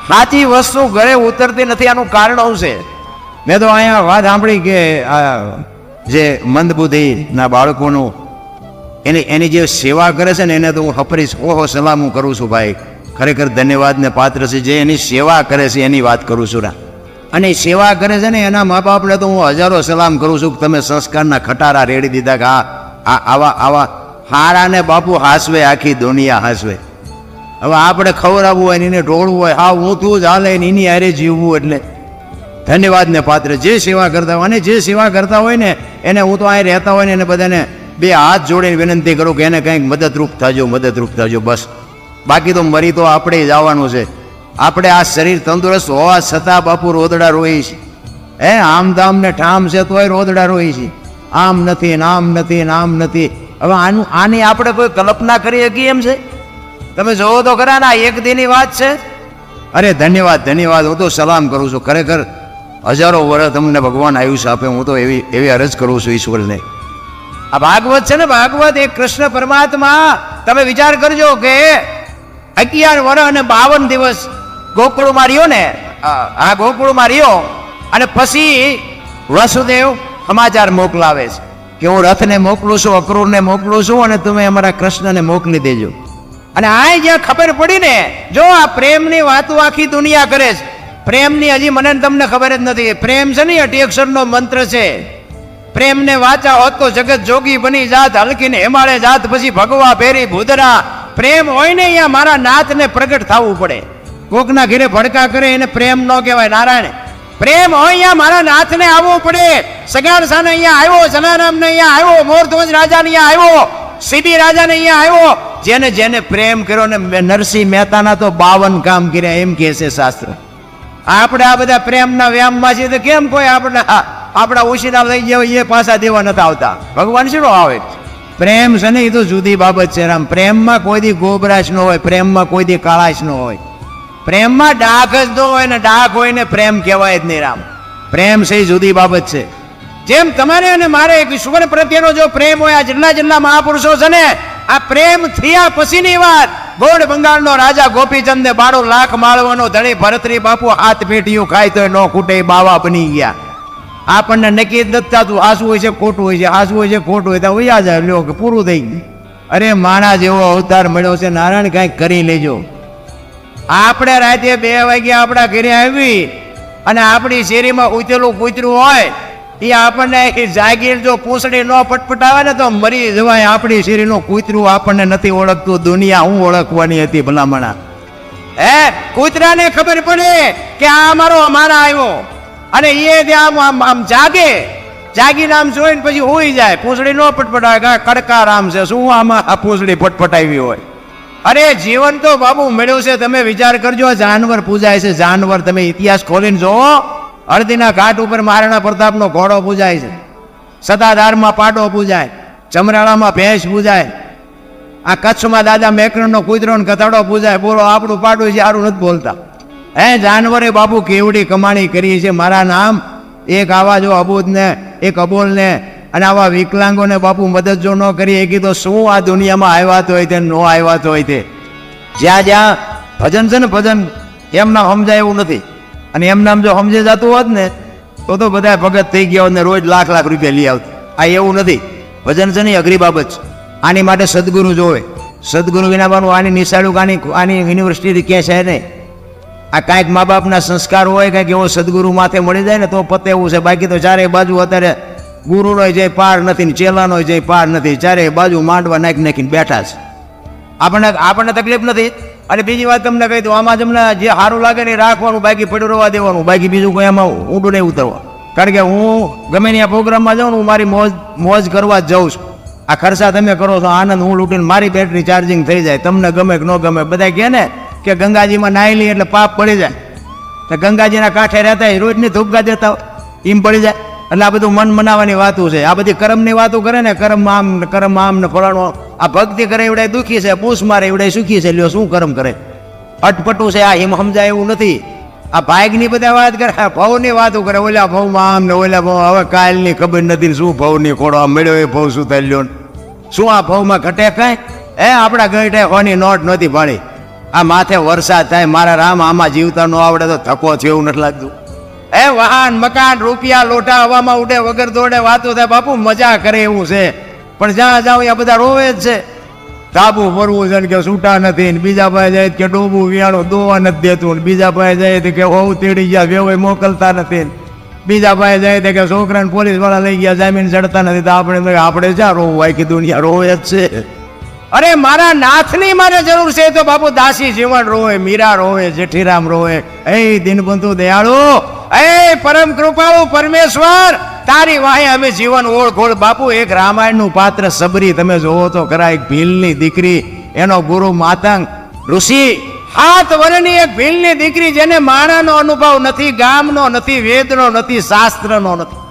સાચી વસ્તુ ઘરે ઉતરતી નથી. આનું કારણ શું છે? મેં તો અહીંયા વાત સાંભળી કે જે મંદબુદ્ધિના બાળકોનું એની જે સેવા કરે છે ને એને તો હું હપરીશ ઓહો સલામ હું કરું છું ભાઈ, ખરેખર ધન્યવાદને પાત્ર છે. જે એની સેવા કરે છે એની વાત કરું છું. અને સેવા કરે છે ને એના મા બાપને તો હું હજારો સલામ કરું છું કે તમે સંસ્કારના ખટારા રેડી દીધા કે આવા હારાને બાપુ હાસવે, આખી દુનિયા હાસવે. હવે આપણે ખવડાવવું હોય ને એને ઢોળવું હોય, હા ઊંધું જ હાલે ને એની હારે જીવવું, એટલે ધન્યવાદને પાત્ર. જે સેવા કરતા હોય અને જે સેવા કરતા હોય ને એને હું તો અહીં રહેતા હોય ને એને બધાને બે હાથ જોડીને વિનંતી કરું કે એને કંઈક મદદરૂપ થજો બસ. બાકી તો મરી તો આપણે જવાનું છે. આપણે આ શરીર તંદુરસ્ત હોવા છતાં બાપુ રોદડા રોઈ છે. આમ દામ ને ઠામ છે તોય રોદડા રોઈ છે. આમ નથી ને આમ નથી ને આમ નથી. હવે આની આપણે કોઈ કલ્પના કરી શકીએ એમ છે? તમે જોવો તો ખરા ને, એક દીની વાત છે. અરે ધન્યવાદ હું તો સલામ કરું છું. ખરેખર હજારો વર્ષ તમને ભગવાન આયુષ્ય આપે. હું તો એવી અરજ કરું છું ઈશ્વરને. આ ભાગવત છે ને, ભાગવત એ કૃષ્ણ પરમાત્મા, તમે વિચાર કરજો કે 11 વર્ષ અને 52 દિવસ ગોકુળમાં રહ્યો ને, આ ગોકુળમાં રહ્યો અને પછી વસુદેવ સમાચાર મોકલાવે છે કે હું રથને મોકલું છું, અક્રૂરને મોકલું છું અને તમે અમારા કૃષ્ણને મોકલી દેજો. અને આ જ્યાં ખબર પડી ને, જો આ પ્રેમની વાતો આખી દુનિયા કરે છે. પ્રેમની હજી મને તમને ખબર જ નથી. પ્રેમ છે ને 8 અક્ષરનો મંત્ર છે. પ્રેમને વાચા હોત તો જગત જોગી બની જાત, હલકીને હિમાલય જાત, પછી ભગવા ભેરી ભૂદરા. પ્રેમ હોય ને અહીંયા મારા નાથને પ્રગટ થવું પડે. કોકના ઘરે ભડકા કરે એને પ્રેમ ન કહેવાય નારાયણ. પ્રેમ હોય અહીંયા મારા નાથને આવવું પડે. સગાડ સાને અહીંયા આવ્યો, જનારામને અહીંયા આવ્યો, મોરધ્વજ રાજાને અહીંયા આવ્યો, સીડી રાજાને અહીંયા આવ્યો. જેને પ્રેમ કર્યો ને નરસિંહ મહેતાના તો 52 કામ કર્યા એમ કહે છે શાસ્ત્ર. આપણે આ બધા પ્રેમના વ્યામમાં છીએ તો કેમ કોઈ આપણા ઉછીના લઈ ગયા એ પાછા દેવા નથી આવતા? ભગવાન શીરો આવે? પ્રેમ છે ને એ તો જુદી બાબત છે રામ. પ્રેમમાં કોઈ દી ગોબરાશ ન હોય, પ્રેમમાં કોઈ દી કાળાશ ન હોય, પ્રેમમાં ડાઘ જ ન હોય ને ડાઘ હોય ને પ્રેમ કહેવાય જ નહીં રામ. પ્રેમ છે એ જુદી બાબત છે. જેમ તમારે અને મારે એક ઈશ્વર પ્રત્યેનો જો પ્રેમ હોય, આ જેટલા મહાપુરુષો છે ને, આ પ્રેમ થયા પછીની વાત. ગોળ બંગાળનો રાજા ગોપીચંદ ને 12 લાખ માળવાનો ધણી ભરતરી બાપુ હાથ પેટીયું ખાય તો ન ખૂટે બાવા બની ગયા. આપણને નક્કી જ નથી થતું હાસું હોય છે ખોટું હોય છે, હાસું હોય છે ખોટું હોય તો વયા જાય લ્યો કે પૂરું થઈ ગયું. અરે માણા જેવો અવતાર મળ્યો છે નારાયણ, કાંઈક કરી લેજો. આપણે રાતે 2 વાગ્યા આપણા ઘરે આવી અને આપણી શેરીમાં ઉતરેલું કૂતરું હોય એ આપણને જાગીર જો પૂંછડી ન પટપટાવે ને તો મરી જવાય. આપણી શેરીનું કૂતરું આપણને નથી ઓળખતું, દુનિયા હું ઓળખવાની હતી ભલામણા. કૂતરાને ખબર પડે કે આ અમારા આવ્યો અને એ ત્યાં આમ જાગીને આમ જોઈને પછી હોઈ જાય. પૂંછડી ન પટપટાવે, કડકારામ છે શું આમાં આ પૂંછડી પટપટાવી હોય? અરે જીવન તો બાબુ મળ્યું છે. તમે વિચાર કરજો, જાનવર પૂજાય છે જાનવર. તમે ઇતિહાસ ખોલીને જોવો, અડધીના ઘાટ ઉપર મહારાણા પ્રતાપનો ઘોડો પૂજાય છે, સતાધારમાં પાડો પૂજાય, ચમરાળામાં ભેંસ પૂજાય, આ કચ્છમાં દાદા મેકરણનો કૂતરો ને કથાડો પૂજાય. બોલો આપણું પાડું છે સારું નથી બોલતા. જાનવરે બાપુ કેવડી કમાણી કરી છે. મારા નામ એક આવા જો અબૂદ ને એક અબોલ ને અને આવા વિકલાંગોને બાપુ મદદ જો ન કરી શકી તો શું આ દુનિયામાં આવ્યા તો હોય તે ન આવ્યા તો હોય તે. જ્યાં ભજન છે ને ભજન એમના સમજાય એવું નથી. અને એમ નામ જો સમજે જતું હોત ને તો બધા ભગત થઈ ગયા હોત ને રોજ લાખ રૂપિયા લઈ આવત. આ એવું નથી. ભજન છે ને અઘરી બાબત છે. આની માટે સદગુરુ જોવે. સદગુરુ વિના બાનું આની નિશાળું આની યુનિવર્સિટી ક્યાં છે નહીં. આ કાંઈક મા બાપના સંસ્કાર હોય, કાંઈક એવો સદગુરુ માથે મળી જાય ને તો પતે એવું છે. બાકી તો ચારે બાજુ અત્યારે ગુરુનો જય પાર નથી ને ચેલાનો જય પાર નથી. ચારે બાજુ માંડવા નાખીને બેઠા છે. આપણને તકલીફ નથી. અને બીજી વાત તમને કહી દઉં, આમાં તમને જે સારું લાગે ને રાખવાનું, બાકી પડ્યું રહેવા દેવાનું. બાકી બીજું કોઈ આમાં ઊંડું નહીં ઉતરવા. કારણ કે હું ગમે ત્યાં પ્રોગ્રામમાં જાઉં ને હું મારી મોજ કરવા જ જાઉં છું. આ ખર્ચા તમે કરો છો આનંદ હું લૂંટીને મારી બેટરી ચાર્જિંગ થઈ જાય. તમને ગમે કે ન ગમે. બધા કહે ને કે ગંગાજીમાં નાહી લઈએ એટલે પાપ પડી જાય. તો ગંગાજીના કાંઠે રહેતા હોય રોજની ધૂપગા દેતા હોય એમ પડી જાય. એટલે આ બધું મન મનાવાની વાતો છે. આ બધી કર્મની વાતો કરે ને, કર્મ આમ ને ફલાણો. આ ભક્તિ કરે એવડાય દુઃખી છે, પૂછ મારે એવડાય સુખી છે. લ્યો શું કર્મ કરે? અટપટું છે. આ હિમ સમજાય એવું નથી. આ ભાગની બધા વાત કરે, ભવની વાતો કરે. ઓલા ભવમાં આમ ને ઓલા ભવ. હવે કાલની ખબર નથી શું ભવની ખોડો આ મળ્યો એ ભવ શું થઈ લ્યો. શું આ ભવમાં ઘટે કાંઈ? આપણા ગઢે હોની નોટ નહોતી ભાળી. આ માથે વરસાદ થાય, મારા રામ આમાં જીવતા ન આવડે તો ધક્કો છે એવું નથી લાગતું? એ વાહન મકાન રૂપિયા લોટા હવામાં ઉડે વગર દોડે વાતો થાય, બાપુ મજા કરે એવું છે. પણ જ્યાં જાવ ત્યાં બધા રોવે જ છે. ધાબુ ફરવું છે ને કે છૂટા નથી, ને બીજા પાસે જાય કે ડોબું વિયાણું દોવા નથી દેતું, ને બીજા પાસે જાય કે હોવ તેડી ગયા વેવાય મોકલતા નથી, બીજા પાસે જાય કે છોકરાને પોલીસ વાળા લઈ ગયા જામીન ચડતા નથી. તો આપણે જ્યાં રોવું, આખી દુનિયા રોવે જ છે. અરે મારા નાથની મારે જરૂર છે તો બાપુ દાસી જીવન રોવે, મીરા રોવે, જેઠીરામ રોવે. એ દીનબંધુ દયાળુ, એ પરમ કૃપાળુ પરમેશ્વર, તારી વાહે અમે જીવન ઓળખોળ. બાપુ એક રામાયણનું પાત્ર સબરી તમે જોવો તો ખરા. એક ભીલની દીકરી, એનો ગુરુ માતંગ ઋષિ, 7 વર્ષની એક ભીલની દીકરી, જેને માણાનો અનુભવ નથી, ગામનો નથી, વેદનો નથી, શાસ્ત્રનો નથી.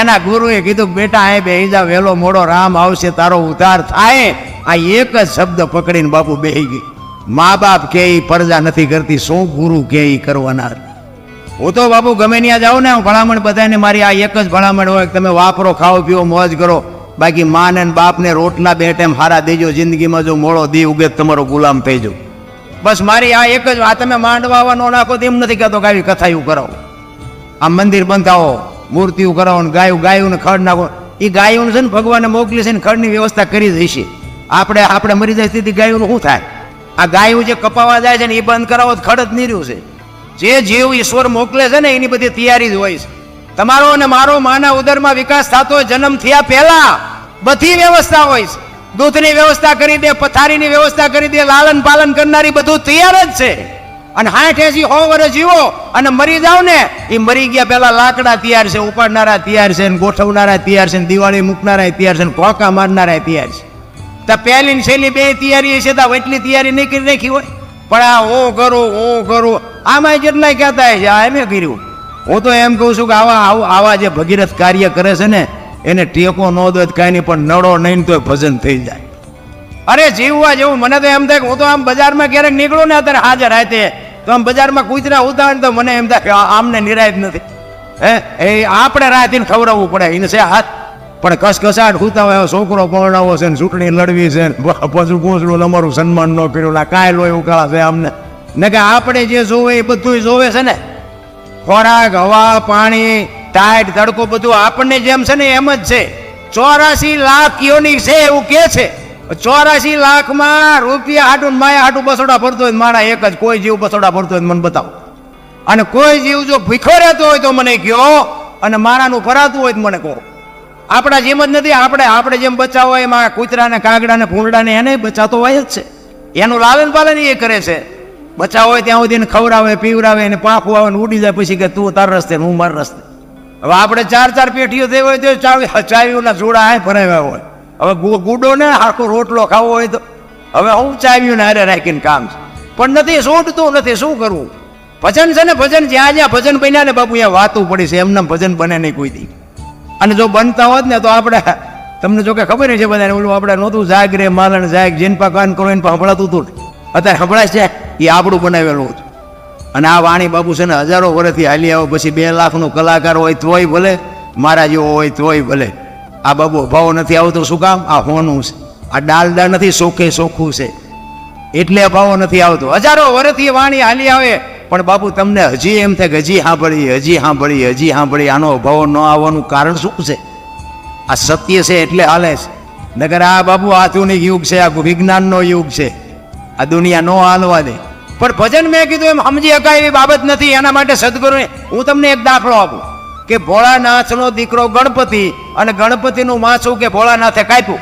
એના ગુરુએ કીધું કે બેટા અહીં બેહી જા, વહેલો મોડો રામ આવશે, તારો ઉદ્ધાર થાય. આ એક જ શબ્દ પકડીને બાપુ બેહી ગઈ. મા બાપ કે ઈ પરજા નથી કરતી, શું ગુરુ કે ઈ કરવાના. હું તો બાપુ ગમે ત્યાં જાઉં ને, હું ભલામણ બધાને મારી આ એક જ ભલામણ હોય કે તમે વાપરો, ખાઓ પીઓ, મોજ કરો. બાકી માને ને બાપને રોટલા 2 ટાઈમ હારા દેજો. જિંદગીમાં જો મોડો દી ઉગે તમારો ગુલામ થઈ જાવ. બસ મારી આ એક જ વાત. તમે માંડવા નો નાખો તો એમ નથી કહેતો કે આવી કથાયું કરાવો, આ મંદિર બંધાવો, મૂર્તિઓ કરાવો, ને ગાયું ને ખડ નાખો. એ ગાયું છે ને ભગવાને મોકલી છે ને ખડની વ્યવસ્થા કરી દઈશી. આપણે મરી જાય સ્થિતિ ગાયું શું થાય? આ ગાયું જે કપાવા જાય છે ને એ બંધ કરાવો તો ખડ જ નહીં રહ્યું છે. જે જીવ ઈશ્વર મોકલે છે ને એની બધી તૈયારી જ હોય છે. તમારો અને મારો માના ઉદરમાં વિકાસ થતો હોય જન્મ થયા પહેલા બધી વ્યવસ્થા હોય છે. દૂધની વ્યવસ્થા કરી દે, પથારીની વ્યવસ્થા કરી દે, લાલન પાલન કરનારી બધું તૈયાર જ છે. અને 60-80 100 વર્ષ જીવો અને મરી જાવ ને, એ મરી ગયા પહેલા લાકડા તૈયાર છે, ઉપાડનારા તૈયાર છે, ગોઠવનારા તૈયાર છે, દિવાળી મૂકનારા તૈયાર છે, કોકા મારનારા તૈયાર છે. તો પહેલી છેલ્લી 2 તૈયારી છે, તો એટલી તૈયારી નહીં કરી નાખી હોય. પણ આ હું કરું આમાં જેટલાય કહેતા છે, આ એમ કર્યું. હું તો એમ કહું છું કે આવા જે ભગીરથ કાર્ય કરે છે ને, એને ટેકો ન દો કાંઈ નહીં, પણ નડો નહીં તો ભજન થઈ જાય. અરે જીવવા જેવું. મને તો એમ થાય કે હું તો આમ બજારમાં ક્યારેક નીકળું ને અત્યારે હાજર હાથે, તો આમ બજારમાં કૂતરા ઉતારે તો મને એમ થાય કે આમને નિરાયત નથી. એ આપણે રાતીને ખવડાવવું પડે એને છે હાથ. પણ કસકસાટ ખૂતા હોય, છોકરો પરણાવો છે ને ચૂંટણી લડવી છે ને પછી પૂછડું અમારું સન્માન ન કર્યું, ના કાંઈ લોહી ઉકાળા છે અમને. ને કે આપણે જે જોવે એ બધું જોવે છે ને, ખોરાક, હવા, પાણી, ટાઈટ, તડકો, બધું આપણને જેમ છે ને એમ જ છે. 84 લાખ યોની છે એવું કે છે. 84 લાખમાં રૂપિયા હાટું માયા હાટું બસોડા ભરતો હોય માણા એક જ. કોઈ જીવ બસોડા ભરતો હોય મને બતાવો. અને કોઈ જીવ જો ભીખો રહેતો હોય તો મને કહો, અને મારાનું ફરાતું હોય તો મને કહો. આપણા જેમ જ નથી. આપણે જેમ બચાવ હોય એમાં કૂતરાને, કાગડાને, ભૂંડાને એને બચાવતો હોય જ છે. એનું લાલન પાલન એ કરે છે. બચાવ હોય ત્યાં સુધી ખવડાવે, પીવડાવે, એને પાંખું આવે ને ઉડી જાય પછી કે તું તાર રસ્તે હું મારા રસ્તે. હવે આપણે 4 પેઢીઓ થઈ હોય તો ચાવીઓના જોડા આ ભરાવ્યા હોય. હવે ગુડો ને આખો રોટલો ખાવો હોય તો હવે હું ચાવીઓને હારે રાખીને કામ છે. પણ નથી, છોડતું નથી. શું કરવું? ભજન છે ને, ભજન જ્યાં ભજન બન્યા ને બાપુ ત્યાં વાતું પડી છે. એમને ભજન બને નહીં કોઈ દી. અને જો બનતા હોત ને તો આપણે, તમને જો કે ખબર છે બધાને, ઓલું આપણે નહોતું જાગ રે માલણ જાગ, જેન પા કાન કરો એને પા સંભળાતું હતું. અત્યારે સંભળાય છે એ આપણું બનાવેલું હતું. અને આ વાણી બાપુ છે ને હજારો વર્ષથી હાલી આવો. પછી 2 લાખનો કલાકાર હોય તોય ભલે, મારા જેવો હોય તોય ભલે. આ બાબુ ભાવ નથી આવતો. શું કામ? આ હોનું છે. આ ડાલડા નથી, સોખે સોખું છે એટલે ભાવ નથી આવતો. હજારો વર્ષથી વાણી હાલી આવે. પણ બાપુ તમને હજી એમ થાય કે હજી સાંભળી. આનો ભાવ ન આવવાનું કારણ શું છે? આ સત્ય છે એટલે હાલે છે. નગર આ બાબુ આધુનિક યુગ છે, આ વિજ્ઞાનનો યુગ છે. આ દુનિયા નો હાલવા દે. પણ ભજન મેં કીધું એમ સમજી શકાય એવી બાબત નથી. એના માટે સદગુરુ, હું તમને એક દાખલો આપું કે ભોળાનાથનો દીકરો ગણપતિ, અને ગણપતિનું માથું કે ભોળાનાથે કાપ્યું.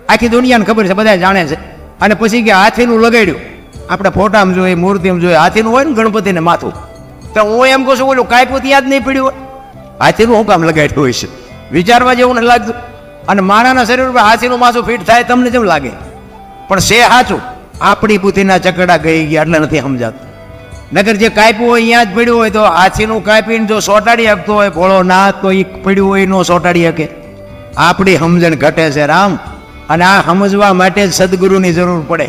આખી દુનિયાને ખબર છે, બધા જાણે છે. અને પછી કે હાથીનું લગાડ્યું. આપણે ફોટામાં જોઈએ, મૂર્તિમાં જોઈએ, હાથીનું હોય ને ગણપતિને માથું. તો હું એમ કહું છું ઓલું કાપ્યું યાદ નહીં પડ્યું હોય? હાથીનું શું કામ લગાડ્યું હોય છે? વિચારવા જેવું નથી લાગતું. અને માણાના શરીર પર હાથીનું માથું ફિટ થાય તમને જેમ લાગે, પણ છે સાચું. આપણી બુદ્ધિના ચકડા ગઈ ગયા એટલે નથી સમજાતું. નગર જે કાપ્યું હોય અહીંયા જ પડ્યું હોય તો હાથીનું કાપીને જો સોટાડી શકતો હોય ભોળો નાથ, તો એ પડ્યું હોય ન સોટાડી શકે. આપણી સમજણ ઘટે છે રામ. અને આ સમજવા માટે જ સદગુરુની જરૂર પડે.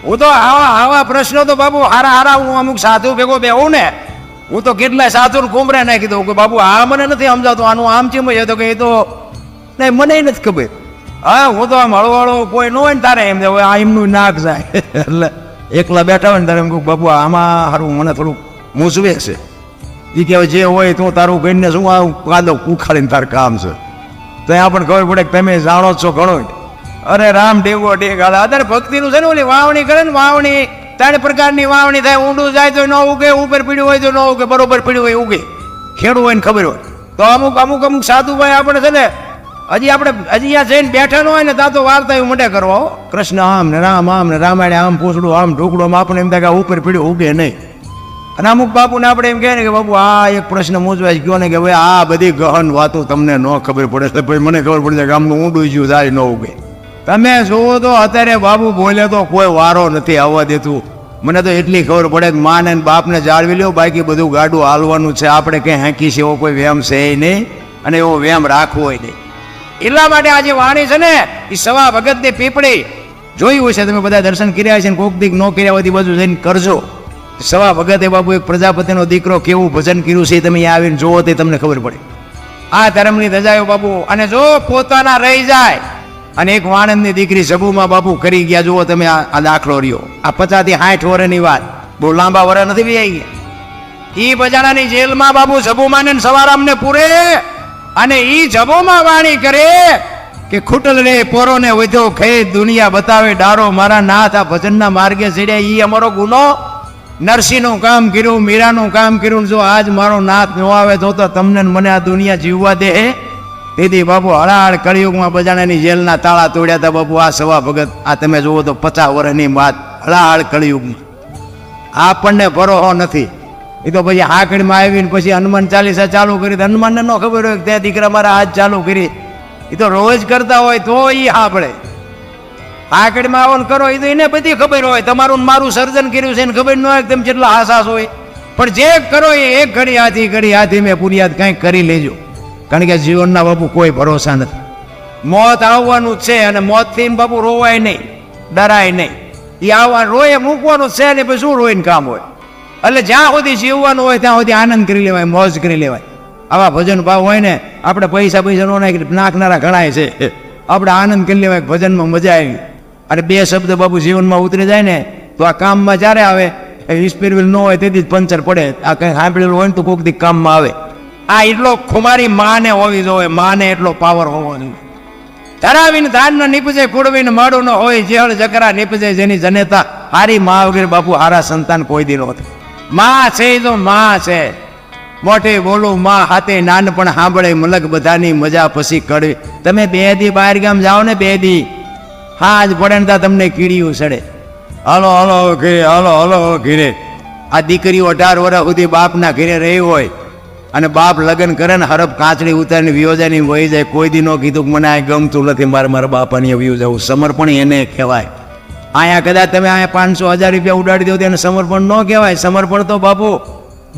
હું તો આવા પ્રશ્નો તો બાબુ હારા હું અમુક સાધુ ભેગો બેહું ને, હું તો કેટલાય સાધુ કુંભરે નાખી દઉં કે બાબુ આ મને નથી સમજાતું, આનું આમ ચીમ છે. તો કે એ તો નહીં, મને નથી ખબર. હા, હું તો આમ હળવાળો કોઈ ન હોય ને તારે એમ આ એમનું નાક જાય એટલે એકલા બેઠા હોય ને ત્યારે એમ કહું બાપુ આમાં સારું મને થોડુંક મૂંઝવે છે. એ કહેવાય જે હોય તું તારું ગઈને શું આવું કાદો ઉખાડીને તાર કામ છે. તો ત્યાં પણ ખબર પડે કે તમે જાણો જ છો ઘણો. અરે રામ ઢેગો ઢેગ હાલે. અત્યારે ભક્તિનું છે ને ઓલી વાવણી કરે ને વાવણી 3 પ્રકારની વાવણી થાય. ઊંડું જાય તો ન ઉગે, ઉપર પીડ્યું હોય તો ન ઉગે, બરોબર પીડ્યું હોય ઉગે. ખેડૂ હોય ને ખબર હોય. તો અમુક સાધુભાઈ આપણે છે ને હજી અહીંયા જઈને બેઠા ન હોય ને ત્યાં તો વાર્તા મોટે કરવા હો. કૃષ્ણ આમ ને રામાયણ આમ પૂછડું આમ ઢોકળું આમ આપણે એમ થાય કે ઉપર પીડ્યું ઉગે નહીં. અને અમુક બાપુને આપણે એમ કહે ને કે બાપુ આ એક પ્રશ્ન મૂંઝવાય ગયો ને કે ભાઈ આ બધી ગહન વાતો તમને ન ખબર પડે એટલે ભાઈ મને ખબર પડે કે આમનું ઊંડું જ્યું જાય ન ઉગે. તમે જુઓ તો અત્યારે બાબુ બોલે તો કોઈ વારો નથી આવવા દેતું. મને તો એટલી ખબર પડે કે માં ને બાપને જાળવી લ્યો, બાકી બધું ગાડું હાલવાનું છે. આપણે કંઈ હાંકી છે એવો કોઈ વ્યામ છે નહીં અને એવો વ્યામ રાખવો હોય નહીં. એટલા માટે આ જે વાણી છે ને એ સવા ભગતની પીપળી જોયું હશે તમે બધા, દર્શન કર્યા છે ને કોક દીક ન કર્યા હોય બધું જઈને કરજો. સવા ભગતે બાપુ એક પ્રજાપતિનો દીકરો કેવું ભજન કર્યું છે તમે આવીને જોવો તે તમને ખબર પડે. આ ધર્મની ધજાયો બાપુ. અને જો પોતાના રહી જાય અને એક વાણંદની દીકરી જબુમાં બાપુ કરી ગયા. જુઓ તમે આ દાખલો રહ્યો. આ 50 થી 60 વર્ષની વાત, બહુ લાંબા વર્ષ નથી વ્યાઈ ગયા. ઈ બજાણાની જેલમાં બાપુ જબુમાં ને સવારામને પૂરે અને ઈ જબોમાં વાણી કરે કે ખૂટલ રે પોરોને વધ્યો ખેત દુનિયા બતાવે ડારો મારા નાથ આ ભજનના માર્ગે ચડ્યા. ઈ અમારો ગુનો. નરસિંહનું કામ કર્યું, મીરાનું કામ કર્યું. જો આજ મારો નાથ ન આવે તો તમને મને આ દુનિયા જીવવા દે. તેથી બાપુ હળાહળ કળિયુગમાં બજાણાની જેલના તાળા તોડ્યા હતા બાપુ આ સવા ભગત. આ તમે જુઓ તો 50 વર્ષની વાત હળાહળ કળિયુગમાં. આપણને ભરોસો નથી. એ તો પછી હાકડીમાં આવીને પછી હનુમાન ચાલીસા ચાલુ કરી. હનુમાનને ન ખબર હોય કે ત્યાં દીકરા મારા હાથ ચાલુ કરી. એ તો રોજ કરતા હોય તો એ સાંભળે. હાકડીમાં આવો ને કરો એ તો એને બધી ખબર હોય. તમારું મારું સર્જન કર્યું છે એને ખબર ન હોય તમે જેટલા હાસાસ હોય. પણ જે કરો એ એક ઘડી હાથી મેં પુરિયાદ કંઈક કરી લેજો. કારણ કે જીવનના બાપુ કોઈ ભરોસા નથી. મોત આવવાનું જ છે અને મોતથી બાપુ રોવાય નહીં, ડરાય નહીં. એ આવવા રોય મૂકવાનું છે ને પછી શું રોઈને કામ હોય. એટલે જ્યાં સુધી જીવવાનું હોય ત્યાં સુધી આનંદ કરી લેવાય, મોજ કરી લેવાય. આવા ભજન ભાવ હોય ને આપણે પૈસા નો નાખનારા ઘણાય છે. આપણે આનંદ કરી લેવાય, ભજનમાં મજા આવી. અને 2 શબ્દ બાપુ જીવનમાં ઉતરી જાય ને તો આ કામમાં જ્યારે આવે સ્પીડ વ્હીલ ન હોય તેથી જ પંચર પડે. આ કંઈ સાંભળેલું હોય ને તો કોઈક દી કામમાં આવે. આ એટલો ખુમારી માને હોવી જોઈએ, માને એટલો પાવર હોવો જોઈએ. ધરાવીને ધાન ન નીપજે, કુડવીને માડું ન હોય, જેહળ જકરા નીપજે જેની જનેતા. હારી મા વગેરે બાપુ હારા સંતાન કોઈ દી નહોતું. માં છે તો માં છે. મોટે બોલું માં હાથે નાનપણ સાંભળે મલક બધાની મજા પછી કડવી. તમે 2 દી બહાર ગામ જાઓ ને 2 દી હાજ પડે ને ત્યાં તમને કીડીયું સડે. હલો ઘીરે, હલો ઘીરે. આ દીકરીઓ 18 વર્ષ સુધી બાપના ઘીરે રહી હોય અને બાપ લગ્ન કરે ને હરફ કાચડી ઉતારીને વિયોજાની વહી જાય. કોઈ દી નો કીધું કે મને આ ગમતું નથી, મારા બાપાની વિયો જવું. સમર્પણ એને કહેવાય. અહીંયા કદાચ તમે અહીંયા 500-1000 રૂપિયા ઉડાડી દો તેને સમર્પણ ન કહેવાય. સમર્પણ તો બાપુ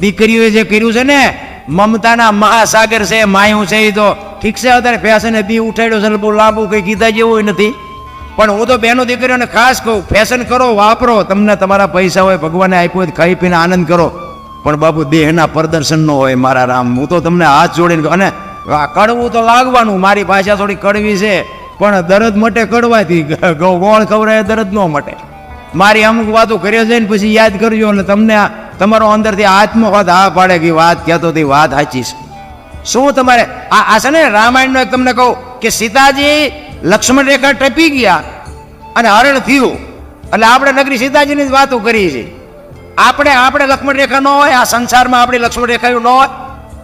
દીકરીઓએ જે કર્યું છે ને, મમતાના મહાસાગર છે, માયું છે. એ તો ઠીક છે અત્યારે ફેશન બી ઉઠાડ્યો છે, બહુ લાંબુ કંઈ કીધા જેવું નથી. પણ હું તો બહેનો દીકરીઓને ખાસ કહું, ફેશન કરો, વાપરો. તમને તમારા પૈસા હોય, ભગવાને આપ્યો હોય, ખાઈ પીને આનંદ કરો. પણ બાપુ દેહના પ્રદર્શન ન હોય મારા રામ. હું તો તમને હાથ જોડીને અને કડવું તો લાગવાનું. મારી ભાષા થોડી કડવી છે પણ દર્દ મટે કડવાથી. ગોળ ખવડાય દર્દ ન મટે. મારી અમુક વાતો કરી છે ને પછી યાદ કરજો એટલે તમને તમારો અંદરથી આત્મવાદ હા પાડે કે વાત કહેતો હતી વાત સાચી છે. શું તમારે આ છે ને રામાયણનો એક તમને કહું કે સીતાજી લક્ષ્મણ રેખા ટપી ગયા અને હરણ થયું. એટલે આપણે નગરી સીતાજીની જ વાતો કરી છે. આપણે લક્ષ્મણ રેખા ન હોય આ સંસારમાં, આપણી લક્ષ્મણ રેખા ન હોય.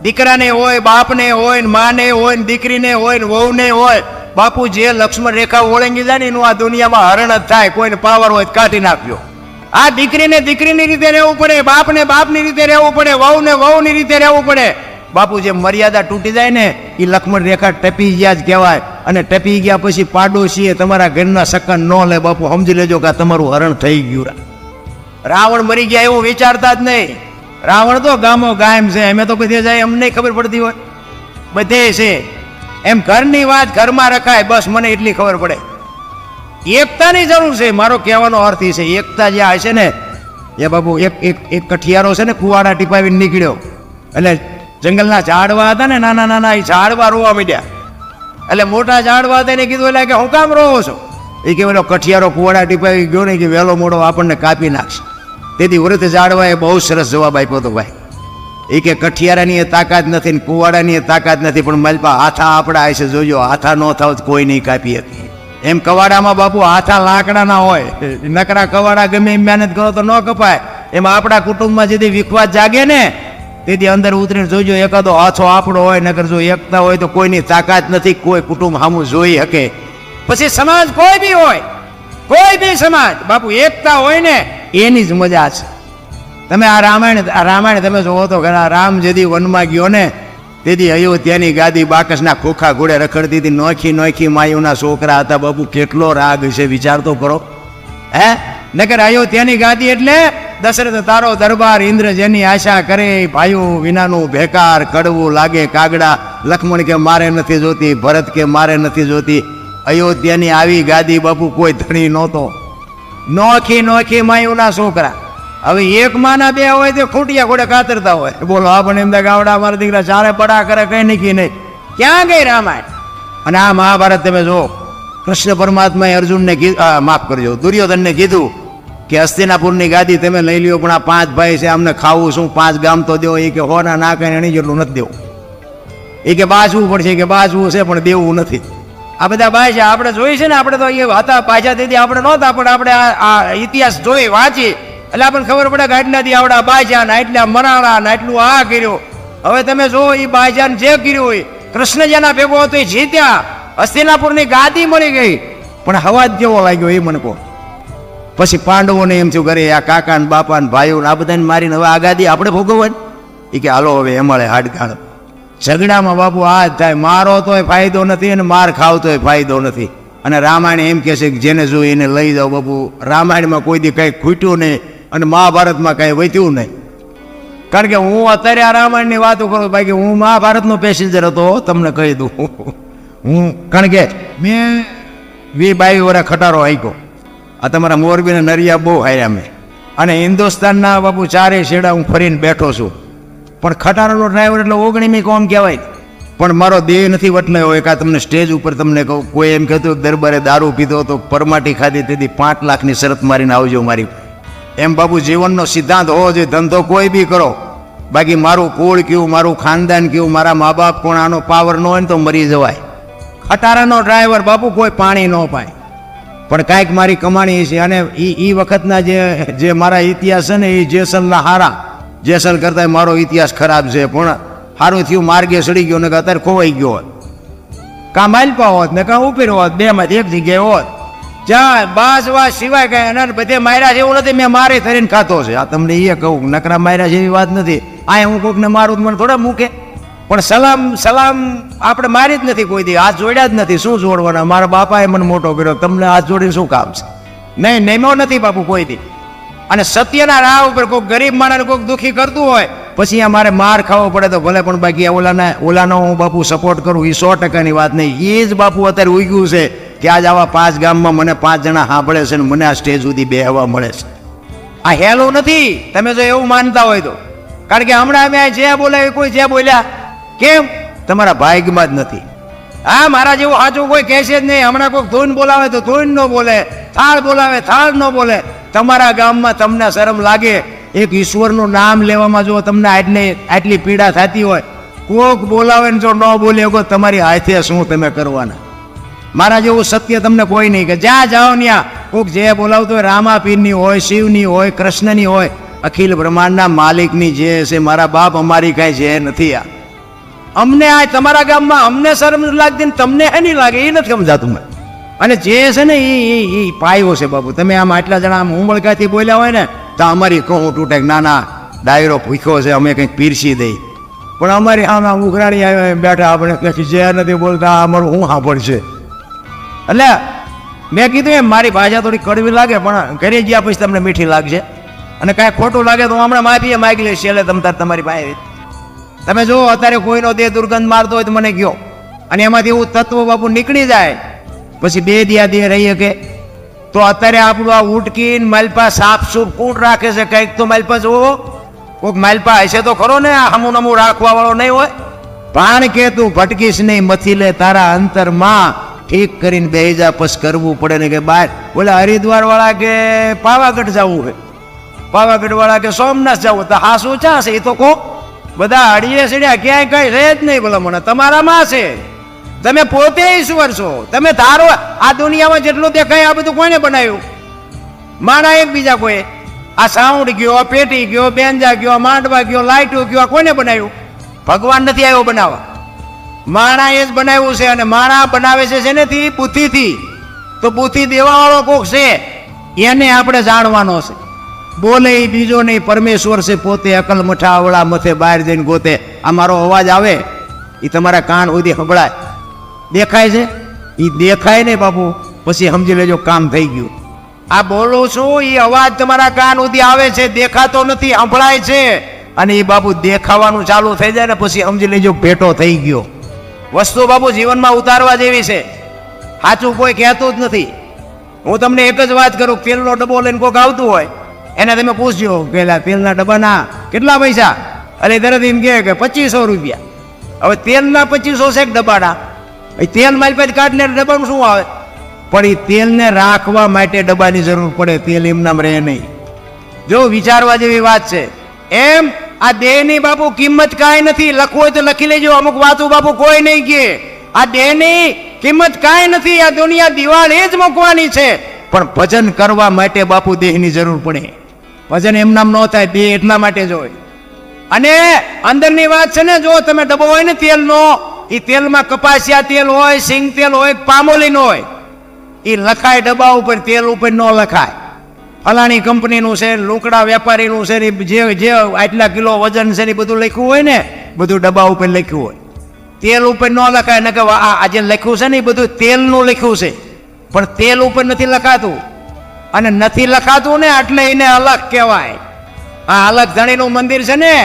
દીકરાને હોય, બાપને હોય, માને હોય, દીકરીને હોય, વહુને હોય. બાપુ જે લક્ષ્મણ રેખા ઓળંગી જાય ને એનું આ દુનિયામાં હરણ જ થાય. કોઈને પાવર હોય કાઢી નાખ્યો. આ દીકરીને દીકરીની રીતે રહેવું પડે, બાપને બાપની રીતે રહેવું પડે, વહુને વહુની રીતે રહેવું પડે. બાપુ જે મર્યાદા તૂટી જાય ને એ લક્ષ્મણ રેખા ટપી ગયા જ કહેવાય. અને ટપી ગયા પછી પાડોશીએ તમારા ઘરના સકન ન લે. બાપુ સમજી લેજો કે તમારું હરણ થઈ ગયું. રાવણ મરી ગયા એવું વિચારતા જ નહીં. રાવણ તો ગામો ગાયમ છે. અમે તો બધે જાય અમને ખબર પડતી હોય, બધે છે. એમ ઘરની વાત ઘરમાં રખાય, બસ મને એટલી ખબર પડે. એકતાની જરૂર છે. મારો કહેવાનો અર્થ એ છે એકતા જે હશે ને એ બાપુ એક કઠિયારો છે ને કુવાડા ટીપાવીને નીકળ્યો. એટલે જંગલના ઝાડવા હતા ને નાના એ ઝાડવા રોવા માંડ્યા. એટલે મોટા ઝાડવા હતા એને કીધું એટલે કે હું કામ રોવો છો? એ કે પેલો કઠિયારો કુવાડા ટીપાઈ ગયો ને કે વહેલો મોડો આપણને કાપી નાખશે. તેથી વૃદ્ધ ઝાડવાએ બહુ સરસ જવાબ આપ્યો હતો ભાઈ. એ કે કઠિયારાની એ તાકાત નથી ને કુવાડાની એ તાકાત નથી, પણ માલપા હાથા આપણા હશે, જોજો હાથા ન થાવ તો કોઈ નહીં કાપી શકે. એમ કવાડામાં બાપુ હાથા લાકડાના હોય, નકરા કવાડા ગમે એમ મહેનત કરો તો ન કપાય. એમાં આપણા કુટુંબમાં જેથી વિખવાદ જાગે ને તેથી અંદર ઉતરીને જોજો એકાદો હાથો આપણો હોય, નકર જો એકતા હોય તો કોઈની તાકાત નથી, કોઈ કુટુંબ સામું જોઈ શકે. પછી સમાજ કોઈ બી હોય, કોઈ બી સમાજ બાપુ એકતા હોય ને એની જ મજા છે. તમે આ રામાયણ તમે જોવો તો ઘણા, રામ જેથી વનમાં ગયો ને તેથી અયોધ્યાની ગાદી બાકસના ખોખા ઘોડે રખડતી હતી. નોખી નોખી માયુના છોકરા હતા બાપુ, કેટલો રાગ છે વિચાર તો કરો. હે નકર અયોધ્યાની ગાદી એટલે દશરથ તારો દરબાર, ઇન્દ્ર જેની આશા કરે, ભાઈઓ વિનાનું ભેકાર, કડવું લાગે કાગડા, લક્ષ્મણ કે મારે નથી જોતી, ભરત કે મારે નથી જોતી. અયોધ્યાની આવી ગાદી બાપુ કોઈ ધણી નહોતો. નોખી નોખી માયુના છોકરા. હવે એક માના બે હોય તો ખૂટિયા ઘોડે કાતરતા હોય. બોલો આપણે એમ ગાવડા મારા દીકરા ચારે પડા કરે, કઈ નીકી નહીં. ક્યાં ગઈ રામાયણ? અને આ મહાભારત તમે જો, કૃષ્ણ પરમાત્માએ અર્જુનને માફ કરજો દુર્યોધનને કીધું કે હસ્તિનાપુરની ગાદી તમે લઈ લ્યો, પણ આ 5 ભાઈ છે, અમને ખાવું શું, 5 ગામ તો દેવો. એ કે હોના ના કઈ એની જેટલું નથી દેવું. એ કે બાજવું પડશે, કે બાજવું છે પણ દેવું નથી. આ બધા ભાઈ છે, આપણે જોઈ છે ને, આપણે તો અહીંયા હતા પાછા તેથી આપણે નહોતા, પણ આપણે આ ઇતિહાસ જોઈ વાંચી એટલે આપણને ખબર પડે કે આટલાથી આવડા બાજા આટલા મરાણા ને આટલું આ કર્યું. હવે તમે જો એ બાજાને જે કર્યું હોય, કૃષ્ણ જેના ભેગો હતો એ જીત્યા, હસ્તિનાપુરની ગાદી મળી ગઈ, પણ હવા જ જેવો લાગ્યો એ મને કહો. પછી પાંડવોને એમ થયું કરે આ કાકા ને બાપા ને ભાઈઓ આ બધાને મારીને હવે આ ગાદી આપણે ભોગવવાની. એ કે હાલો હવે એમળે હાડકાળ. ઝઘડામાં બાપુ આ જ થાય, મારો તોય ફાયદો નથી અને માર ખાવ તોય ફાયદો નથી. અને રામાયણ એમ કહે છે કે જેને જોઈ એને લઈ જાઓ બાપુ. રામાયણમાં કોઈ દી કંઈ ખૂટ્યું નહીં અને મહાભારતમાં કાંઈ વધ્યું નહીં. કારણ કે હું અત્યારે આ રામાયણની વાતો કરું, બાકી હું મહાભારતનો પેસેન્જર હતો, તમને કહી દઉં હું. કારણ કે મેં 22 વર્ષ ખટારો હાંક્યો. આ તમારા મોરબીના નરિયા બહુ હાર્યા મેં, અને હિન્દુસ્તાનના બાપુ ચારે છેડા હું ફરીને બેઠો છું. પણ ખટારાનો ડ્રાઈવર એટલે 19મી કોમ કહેવાય. પણ મારો દેહ નથી વટલાયો. એકા તમને સ્ટેજ ઉપર તમને કહું, કોઈ એમ કહેતું દરબારે દારૂ પીધો તો પરમાટી ખાધી તેથી 5 લાખની શરત મારીને આવજો મારી. એમ બાપુ જીવનનો સિદ્ધાંત હોવો જોઈએ. ધંધો કોઈ બી કરો, બાકી મારું કુળ કેવું, મારું ખાનદાન કેવું, મારા મા બાપ કોણ, આનો પાવર ન હોય ને તો મરી જવાય. ખટારાનો ડ્રાઈવર બાપુ કોઈ પાણી ન પાય, પણ કાંઈક મારી કમાણી છે. અને એ વખતના જે મારા ઇતિહાસ છે ને એ જેસલના હારા, જેસલ કરતા મારો ઇતિહાસ ખરાબ છે. પણ સારું થયું માર્ગે સડી ગયો, ને અત્યારે ખોવાઈ ગયો હોત. કાં માલપા હોત ને કાં ઉપીર હોત, 2માંથી 1 જગ્યાએ હોત. જ્યાં બાજવા સિવાય કાંઈ અને બધે માર્યા છે એવું નથી. મેં મારે થઈને ખાતો છે. આ તમને એ કહું, નકરા માર્યા જેવી વાત નથી. આ હું કોઈકને મારું મને થોડા મૂકે, પણ સલામ આપણે મારી જ નથી કોઈ દી, હાથ જોડ્યા જ નથી. શું જોડવાના? મારા બાપાએ મને મોટો કર્યો, તમને હાથ જોડીને શું કામ છે? નહીં, નેમ્યો નથી બાપુ કોઈ દી. અને સત્યના રાહ ઉપર કોઈક ગરીબ માણસને કોઈક દુઃખી કરતું હોય પછી આ મારે માર ખાવો પડે તો ભલે, પણ બાકી ઓલાનો હું બાપુ સપોર્ટ કરું એ 100%ની વાત નહીં. એ જ બાપુ અત્યારે ઉગ્યું છે કે આજ આવા 5 ગામમાં મને 5 જણા સાંભળે છે ને મને આ સ્ટેજ સુધી બેહવા મળે છે. આ હેલું નથી, તમે જો એવું માનતા હોય તો. કારણ કે હમણાં અમે જે બોલાવ્યું કોઈ જે બોલ્યા, કેમ? તમારા ભાગ્યમાં જ નથી. હા, મારા જેવું સાચું કોઈ કહેશે જ નહીં. હમણાં કોઈ ધૂન બોલાવે તો ધૂન ન બોલે, થાળ બોલાવે થાળ ન બોલે. તમારા ગામમાં તમને શરમ લાગે? એક ઈશ્વરનું નામ લેવામાં જો તમને આટલી પીડા થતી હોય, કોક બોલાવે ને જો ન બોલે તમારી હાથે શું તમે કરવાના? મારા જેવું સત્ય તમને કોઈ નહીં. કે જ્યાં જાઓ ત્યાં કોક જે બોલાવતો હોય, રામાપીરની હોય, શિવની હોય, કૃષ્ણની હોય, અખિલ બ્રહ્માંડના માલિકની જે છે. મારા બાપ અમારી કાંઈ જે નથી. આ અમને આ તમારા ગામમાં અમને શરમ લાગતી ને તમને એની લાગે એ નથી સમજાતું મને. અને જે છે ને એ પાયો છે બાપુ. તમે આમ આટલા જણા આમ ઉમળકાથી બોલ્યા હોય ને તો અમારી કહું તૂટે, ના ના ડાયરો ભૂખ્યો છે, અમે કંઈક પીરસી દઈ. પણ અમારી આમ ઉઘરાણી આવ્યા બેઠા, આપણે કંઈક જે નથી બોલતા અમારું શું સાંભળશે? એટલે મેં કીધું એમ મારી ભાષા થોડી કડવી લાગે, પણ ઘરે ગયા પછી તમને મીઠી લાગશે. અને કાંઈ ખોટું લાગે તો હમણાં માફી માગી લઈશ. એટલે તમારી પાસે તમે જો અત્યારે કોઈનો દેહ દુર્ગંધ મારતો હોય તો મને કહો. અને એમાંથી એવું તત્વ બાપુ નીકળી જાય પછી 2 દિયા દેહ રહી શકે? તો અત્યારે આપણું આ ઉટકીન માલપા સાફ સૂફ કોણ રાખે છે? કંઈક તો માલપા જોવો, કોઈક માલપા હશે તો ખરો ને. આ હમું નમું રાખવા વાળો નહીં હોય. ભાણ કે તું ભટકીશ નહીં, મથી લે તારા અંતરમાં ઠીક કરીને બેસી જા, પછી કરવું પડે ને કે બહાર બોલે હરિદ્વાર વાળા કે પાવાગઢ જવું છે, પાવાગઢ વાળા કે સોમનાથ જવું, તો હા શું ચા છે એ તો કહો. બધા હળીએ સીડ્યા, ક્યાંય કઈ રહે જ નહીં. બોલો મને તમારામાં છે, તમે પોતે ઈશ્વર છો. તમે ધારો આ દુનિયામાં જેટલું દેખાય આ બધું કોને બનાવ્યું? માણા એક બીજા કોઈ. આ સાઉન્ડ ગયો, પેટી ગયો, બેન્જા ગયો, માંડવા ગયો, લાઇટો ગયો, કોને બનાવ્યું? ભગવાન નથી આવ્યો બનાવવા, માણા એ જ બનાવ્યું છે. અને માણા બનાવે છે શેનેથી? બુદ્ધિથી. તો બુદ્ધિ દેવાવાળો કોક છે, એને આપણે જાણવાનો છે. બોલે એ બીજો નહીં, પરમેશ્વર છે પોતે. અકલ મઠા અવળા મથે બહાર જઈને ગોતે. આ મારો અવાજ આવે એ તમારા કાન સુધી સંભળાય. દેખાય છે એ દેખાય નહીં બાપુ, પછી સમજી લેજો કામ થઈ ગયું. આ બોલું છું એ અવાજ તમારા કાન સુધી આવે છે, દેખાતો નથી, સંભળાય છે. અને એ બાપુ દેખાવાનું ચાલુ થઈ જાય ને પછી સમજી લેજો ભેટો થઈ ગયો. વસ્તુ બાપુ જીવનમાં ઉતારવા જેવી છે, સાચું કોઈ કહેતું જ નથી. હું તમને એક જ વાત કરું, તેલનો ડબ્બો લઈને કોઈક આવતું હોય એને તમે પૂછજો કે તેલના ડબ્બાના કેટલા પૈસા? અરે તરત એમ કહે કે 2500 રૂપિયા. હવે તેલના 2500 છે ડબ્બાના, તેલ મારી પાસે કાઢને ડબ્બાનું શું આવે? પણ એ તેલને રાખવા માટે ડબ્બાની જરૂર પડે, તેલ એમનામ રહે નહીં. જો વિચારવા જેવી વાત છે. એમ આ દેહની બાપુ કિંમત કાંઈ નથી. લખવું હોય તો લખી લેજો, અમુક વાતો બાપુ કોઈ નહીં કહે. આ દેહની કિંમત કાંઈ નથી. આ દુનિયા દિવાળી જ મૂકવાની છે. પણ ભજન કરવા માટે બાપુ દેહની જરૂર પડે. ભજન એમનામ ન થાય, દેહ એટલા માટે જ હોય. અને અંદરની વાત છે ને, જો તમે ડબ્બો હોય ને તેલનો, એ તેલમાં કપાસિયા તેલ હોય, સિંગ તેલ હોય, પામોલીન હોય, એ લખાય ડબ્બા ઉપર, તેલ ઉપર ન લખાય. ફલાણી કંપનીનું છે, લોકડા વેપારીનું છે, જે આટલા કિલો વજન છે એ બધું લખ્યું હોય ને, બધું ડબ્બા ઉપર લખ્યું હોય. તેલ ઉપર ન લખાય. ને કે આ જે લખ્યું છે ને એ બધું તેલનું લખ્યું છે, પણ તેલ ઉપર નથી લખાતું. અને નથી લખાતું ને એટલે એને અલગ કહેવાય. આ અલગ ધણીનું મંદિર છે ને,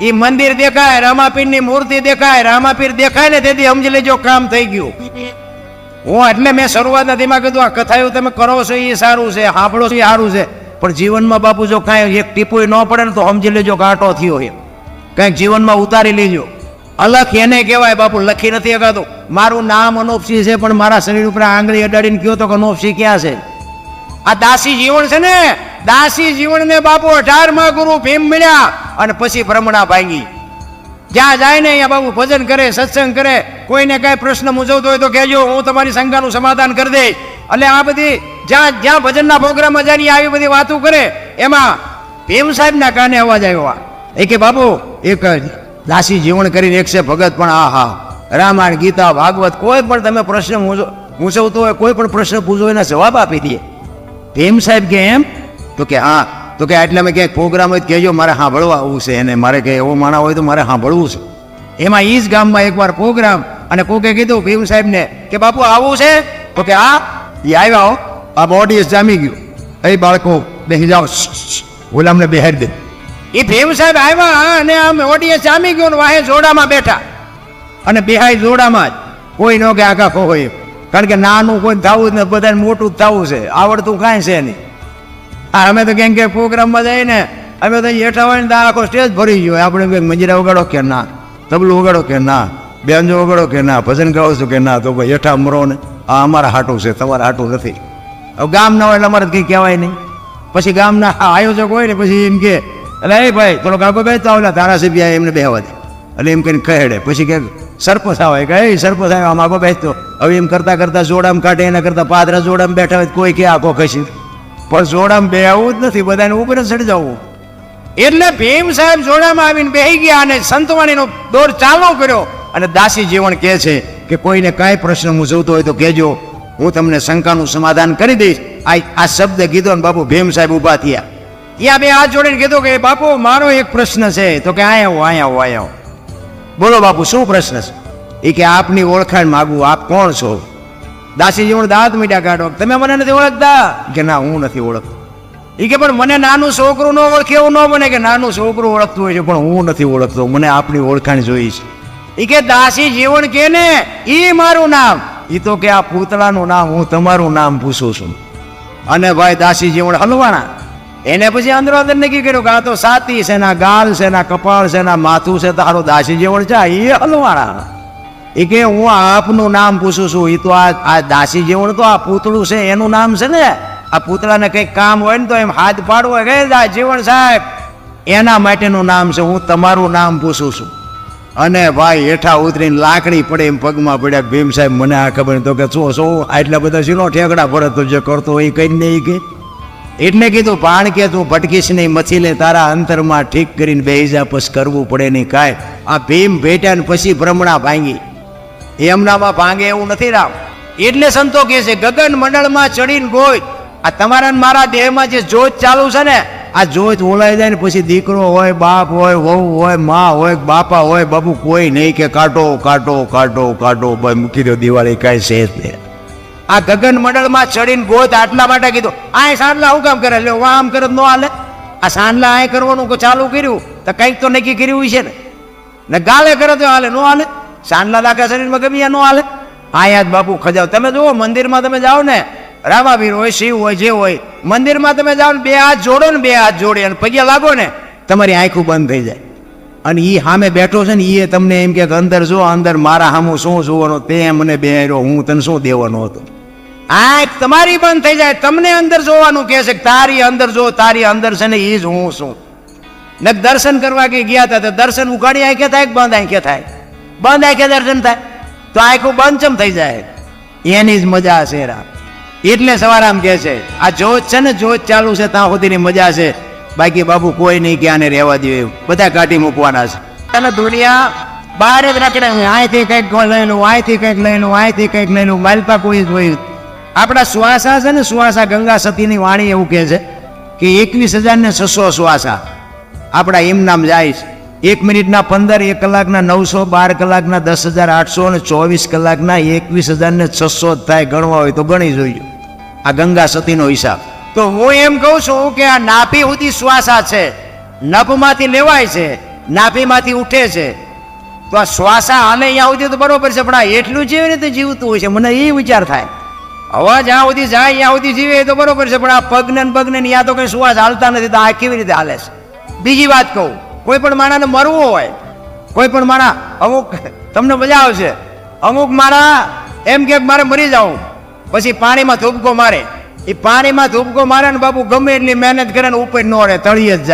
એ મંદિર દેખાય, રામાપીરની મૂર્તિ દેખાય, રામાપીર દેખાય ને તેથી સમજી લેજો કામ થઈ ગયું. હું એટલે મેં શરૂઆતના ધીમા કીધું આ કથાયું તમે કરો છો એ સારું છે, સાંભળો છો એ સારું છે, પણ જીવનમાં બાપુ જો કાંઈ એક ટીપુય ન પડે ને તો સમજી લેજો કાંટો થયો એમ. કંઈક જીવનમાં ઉતારી લેજો. અલખ એને કહેવાય બાપુ, લખી નથી શકાતું. મારું નામ અનોપસિંહ છે, પણ મારા શરીર ઉપર આંગળી અડાડીને કહો તો કે અનોપસિંહ ક્યાં છે? આ દાસી જીવન છે ને, દાસી જીવનને બાપુ 18મા ગુરુ ભીમ મળ્યા અને પછી ભ્રમણા ભાંગી. જ્યાં જાય ને અહીંયા બાપુ ભજન કરે, સત્સંગ કરે. કોઈને કાંઈ પ્રશ્ન મૂંઝવતો હોય તો કહેજો, હું તમારી શંકાનું સમાધાન કરી દઈશ. એટલે આ બધી જ્યાં ભજનના પ્રોગ્રામમાં જાય આવી બધી વાતો કરે, એમાં ભીમ સાહેબના કાને અવાજ આવ્યો. એ કે બાપુ એક દાસી જીવન કરીને એક છે ભગત, પણ આ હા રામાયણ, ગીતા, ભાગવત કોઈ પણ તમે પ્રશ્ન મૂંઝવતો હોય, કોઈ પણ પ્રશ્ન પૂછો એના જવાબ આપી દે. ભીમ સાહેબ કે એમ? તો કે હા. તો કે એટલે મેં ક્યાંક પ્રોગ્રામ હોય કહેજો, મારે સાંભળવા આવવું છે. એને મારે કે એવો માણા હોય તો મારે સાંભળવું છે. એમાં એ જ ગામમાં એકવાર પ્રોગ્રામ, અને કોકે કીધું ભીમ સાહેબને કે બાપુ આવું છે? તો કે હા. એ આવ્યા, આ ઓડિયન્સ જામી ગયું. એ બાળકો બેસી જાઓ, ગુલામને બેહાડી દે. એ ભીમ સાહેબ આવ્યા અને આમ ઓડિયન્સ જામી ગયું ને વાહે જોડામાં બેઠા. અને બેહાય જોડામાં જ, કોઈ ન કે આખા ખો હોય. કારણ કે નાનું કોઈ થવું જ ને, બધાને મોટું જ થવું છે, આવડતું કાંઈ છે નહીં. હા અમે તો ક્યાંક ક્યાંક પ્રોગ્રામમાં જઈએ ને, અમે તો હેઠા હોય ને તો આખો સ્ટેજ ભરી ગયો. આપણે કંઈક મંજીરા વગાડો કે ના, તબલું વગાડો કે ના, બેન્જો વગાડો કે ના, ભજન ગાવો છો કે ના, તો ભાઈ હેઠા મરો ને આ અમારા હાટું છે, તમારા હાટું નથી. હવે ગામ ના હોય એટલે અમારે કંઈ કહેવાય નહીં. પછી ગામના આયોજક હોય ને પછી એમ કે એટલે એ ભાઈ થોડોક આગળ બેસતા હોય, ધારાસભ્ય એમને બેહવા દે. એટલે એમ કહીને કહેડે. પછી કે સરપંચ આવે કે એ સરપંચ આવે આમ આગો બેસતો. હવે એમ કરતાં કરતાં જોડામ કાઢે, એના કરતાં પાદરા જોડામ બેઠા હોય કોઈ કે આખો ખસી. પણ જોડામ બેહવું જ નથી, બધાને ઉપર જ ચડી જવું. એટલે ભીમ સાહેબ જોડામાં આવીને બેસી ગયા અને સંતવાણીનો દોર ચાલુ કર્યો. અને દાસી જીવન કહે છે કે કોઈને કાંઈ પ્રશ્ન મૂંઝવતો હોય તો કહેજો, હું તમને શંકાનું સમાધાન કરી દઈશ. આ શબ્દ કીધો ને બાપુ ભીમ સાહેબ ઊભા થયા. ત્યાં બે હાથ જોડીને કીધું કે બાપુ મારો એક પ્રશ્ન છે. તો કે આવો. બોલો બાપુ શું પ્રશ્ન છે? એ કે આપની ઓળખાણ માગું, આપ કોણ છો? દાસી જીવન દાંત મીઠા કાઢો. તમે મને નથી ઓળખતા? કે ના હું નથી ઓળખતો. એ કે પણ મને નાનું છોકરું ન ઓળખે એવું ન બને કે નાનું છોકરું ઓળખતું હોય છે, પણ હું નથી ઓળખતો, મને આપની ઓળખાણ જોઈ છે. એ કે દાસી જીવન કે ને એ મારું નામ. એ તો કે આ પૂતળાનું નામ, હું તમારું નામ પૂછું છું. અને ભાઈ દાસી જીવન હલવાણા. એને પછી અંદરો અંદર નક્કી કર્યું કે આ તો સાતી છે, ના ગાલ છે, ના કપાળ છે, ના માથું છે, તારો દાસી જીવન છે એ હલવાણા. એ કે હું આપનું નામ પૂછું છું. એ તો આ દાસી જેવું તો આ પૂતળું છે એનું નામ છે ને. આ પૂતળાને કંઈક કામ હોય ને તો એમ હાથ પાડવો કે જીવણ સાહેબ એના માટેનું નામ છે. હું તમારું નામ પૂછું છું. અને ભાઈ હેઠા ઉતરીને લાકડી પડે એમ પગમાં પડ્યા. ભીમ સાહેબ મને આ ખબર તો કે શું આટલા બધા શીનો ઠેકડા પડે તો જે કરતો હોય એ કઈ નહીં કે. એટલે કીધું પાણ કે તું ભટકીશ નહીં, મથી લે તારા અંતરમાં ઠીક કરીને બેહી જા, પછી કરવું પડે નહીં કાંઈ. આ ભીમ ભેટ્યા ને પછી ભ્રમણા ભાંગી. એમનામાં ભાંગે એવું નથી રામ. એટલે સંતો કહે છે ગગન મંડળમાં ચડીને ગોય. આ તમારા ને મારા દેહમાં જે જોત ચાલુ છે ને, આ જોત ઓલાઈ જાય ને પછી દીકરો હોય, બાપ હોય, વહુ હોય, મા હોય, બાપા હોય, બાબુ કોઈ નહીં કે કાઢો કાઢો કાઢો કાઢો ભાઈ મૂકી દો દિવાળી કાંઈ છે જ નહીં. આ ગગન મંડળમાં ચડીને ગોત આટલા માટે કીધું. આ સાંડલા હું કામ કરે? લ્યો આમ કરે ન હાલે. આ સાંડલા આ કરવાનું ચાલુ કર્યું તો કંઈક તો નક્કી કર્યું છે ને ગાલે કરે તો હાલે ન હાલે? સાંડલા દાખલા શરીરમાં ગમ્યા ન હાલે? આ યાદ બાપુ ખજાવ. તમે જુઓ મંદિરમાં તમે જાઓ ને, રામાવીર હોય, શિવ હોય, જે હોય, મંદિરમાં તમે જાઓ ને બે હાથ જોડો ને, બે હાથ જોડે અને પગે લાગો ને તમારી આંખું બંધ થઈ જાય. અને એ સામે બેઠો છે ને એ તમને એમ કે અંદર જો, અંદર મારા સામું શું જોવાનું, તે મને બેહાર્યો, હું તને શું દેવાનો હતો. આંખ તમારી બંધ થઈ જાય. તમને અંદર જોવાનું કહે છે, તારી અંદર જો, તારી અંદર છે ને એ જ હું છું. ને દર્શન કરવા કે ગયા હતા તો દર્શન ઉઘાડી આંખે થાય, બંધ આંખે થાય? બંધ આંખે દર્શન થાય તો આંખું બંધ ચમ થઈ જાય. એની જ મજા છે રા. એટલે સવારામ કહે છે આ જોત છે ને, જોત ચાલુ છે ત્યાં સુધીની મજા છે. બાકી બાબુ કોઈ નહીં કે આને રહેવા દે, બધા કાઢી મૂકવાના છે. અને દુનિયા બહાર જ રાખડે, અહીંથી કંઈક લઈ લું, અહીંથી કંઈક લઈ લું, અહીંથી કંઈક લઈ લું, માલપા કોઈ જ હોય. આપણા શ્વાસા છે ને, શ્વાસા ગંગા સતીની વાણી એવું કહે છે કે 21,600 શ્વાસા આપણા એમ નામ જાય છે. 1 મિનિટના 15, 1 કલાકના 900, 12 કલાકના 10,800 અને 24 કલાકના 21,600 થાય. ગણવા હોય તો ગણી જોઈએ. આ ગંગા સતીનો હિસાબ. તો હું એમ કહું છું કે આ નાભી સુધી શ્વાસા છે, નભમાંથી લેવાય છે, નાભીમાંથી ઉઠે છે. તો આ શ્વાસા આને અહીંયા સુધી તો બરોબર છે, પણ આ એટલું જેવી રીતે જીવતું હોય છે મને એ વિચાર થાય. હવા જ્યાં સુધી જાય ત્યાં સુધી જીવે તો બરોબર છે, પણ આ પગને પગને ત્યાં તો કંઈ શ્વાસ હાલતા નથી, તો આ કેવી રીતે હાલે છે? બીજી વાત કહું, કોઈ પણ માણાને મરવું હોય, કોઈ પણ માણા, અમુક તમને મજા આવશે, અમુક મારા એમ કે મારે મરી જાઉં, પછી પાણીમાં ધૂબકો મારે. એ પાણીમાં ધૂબકો મારે ને બાપુ ગમે એટલી મહેનત કરે ને ઉપર ન રહે, તળિયે જ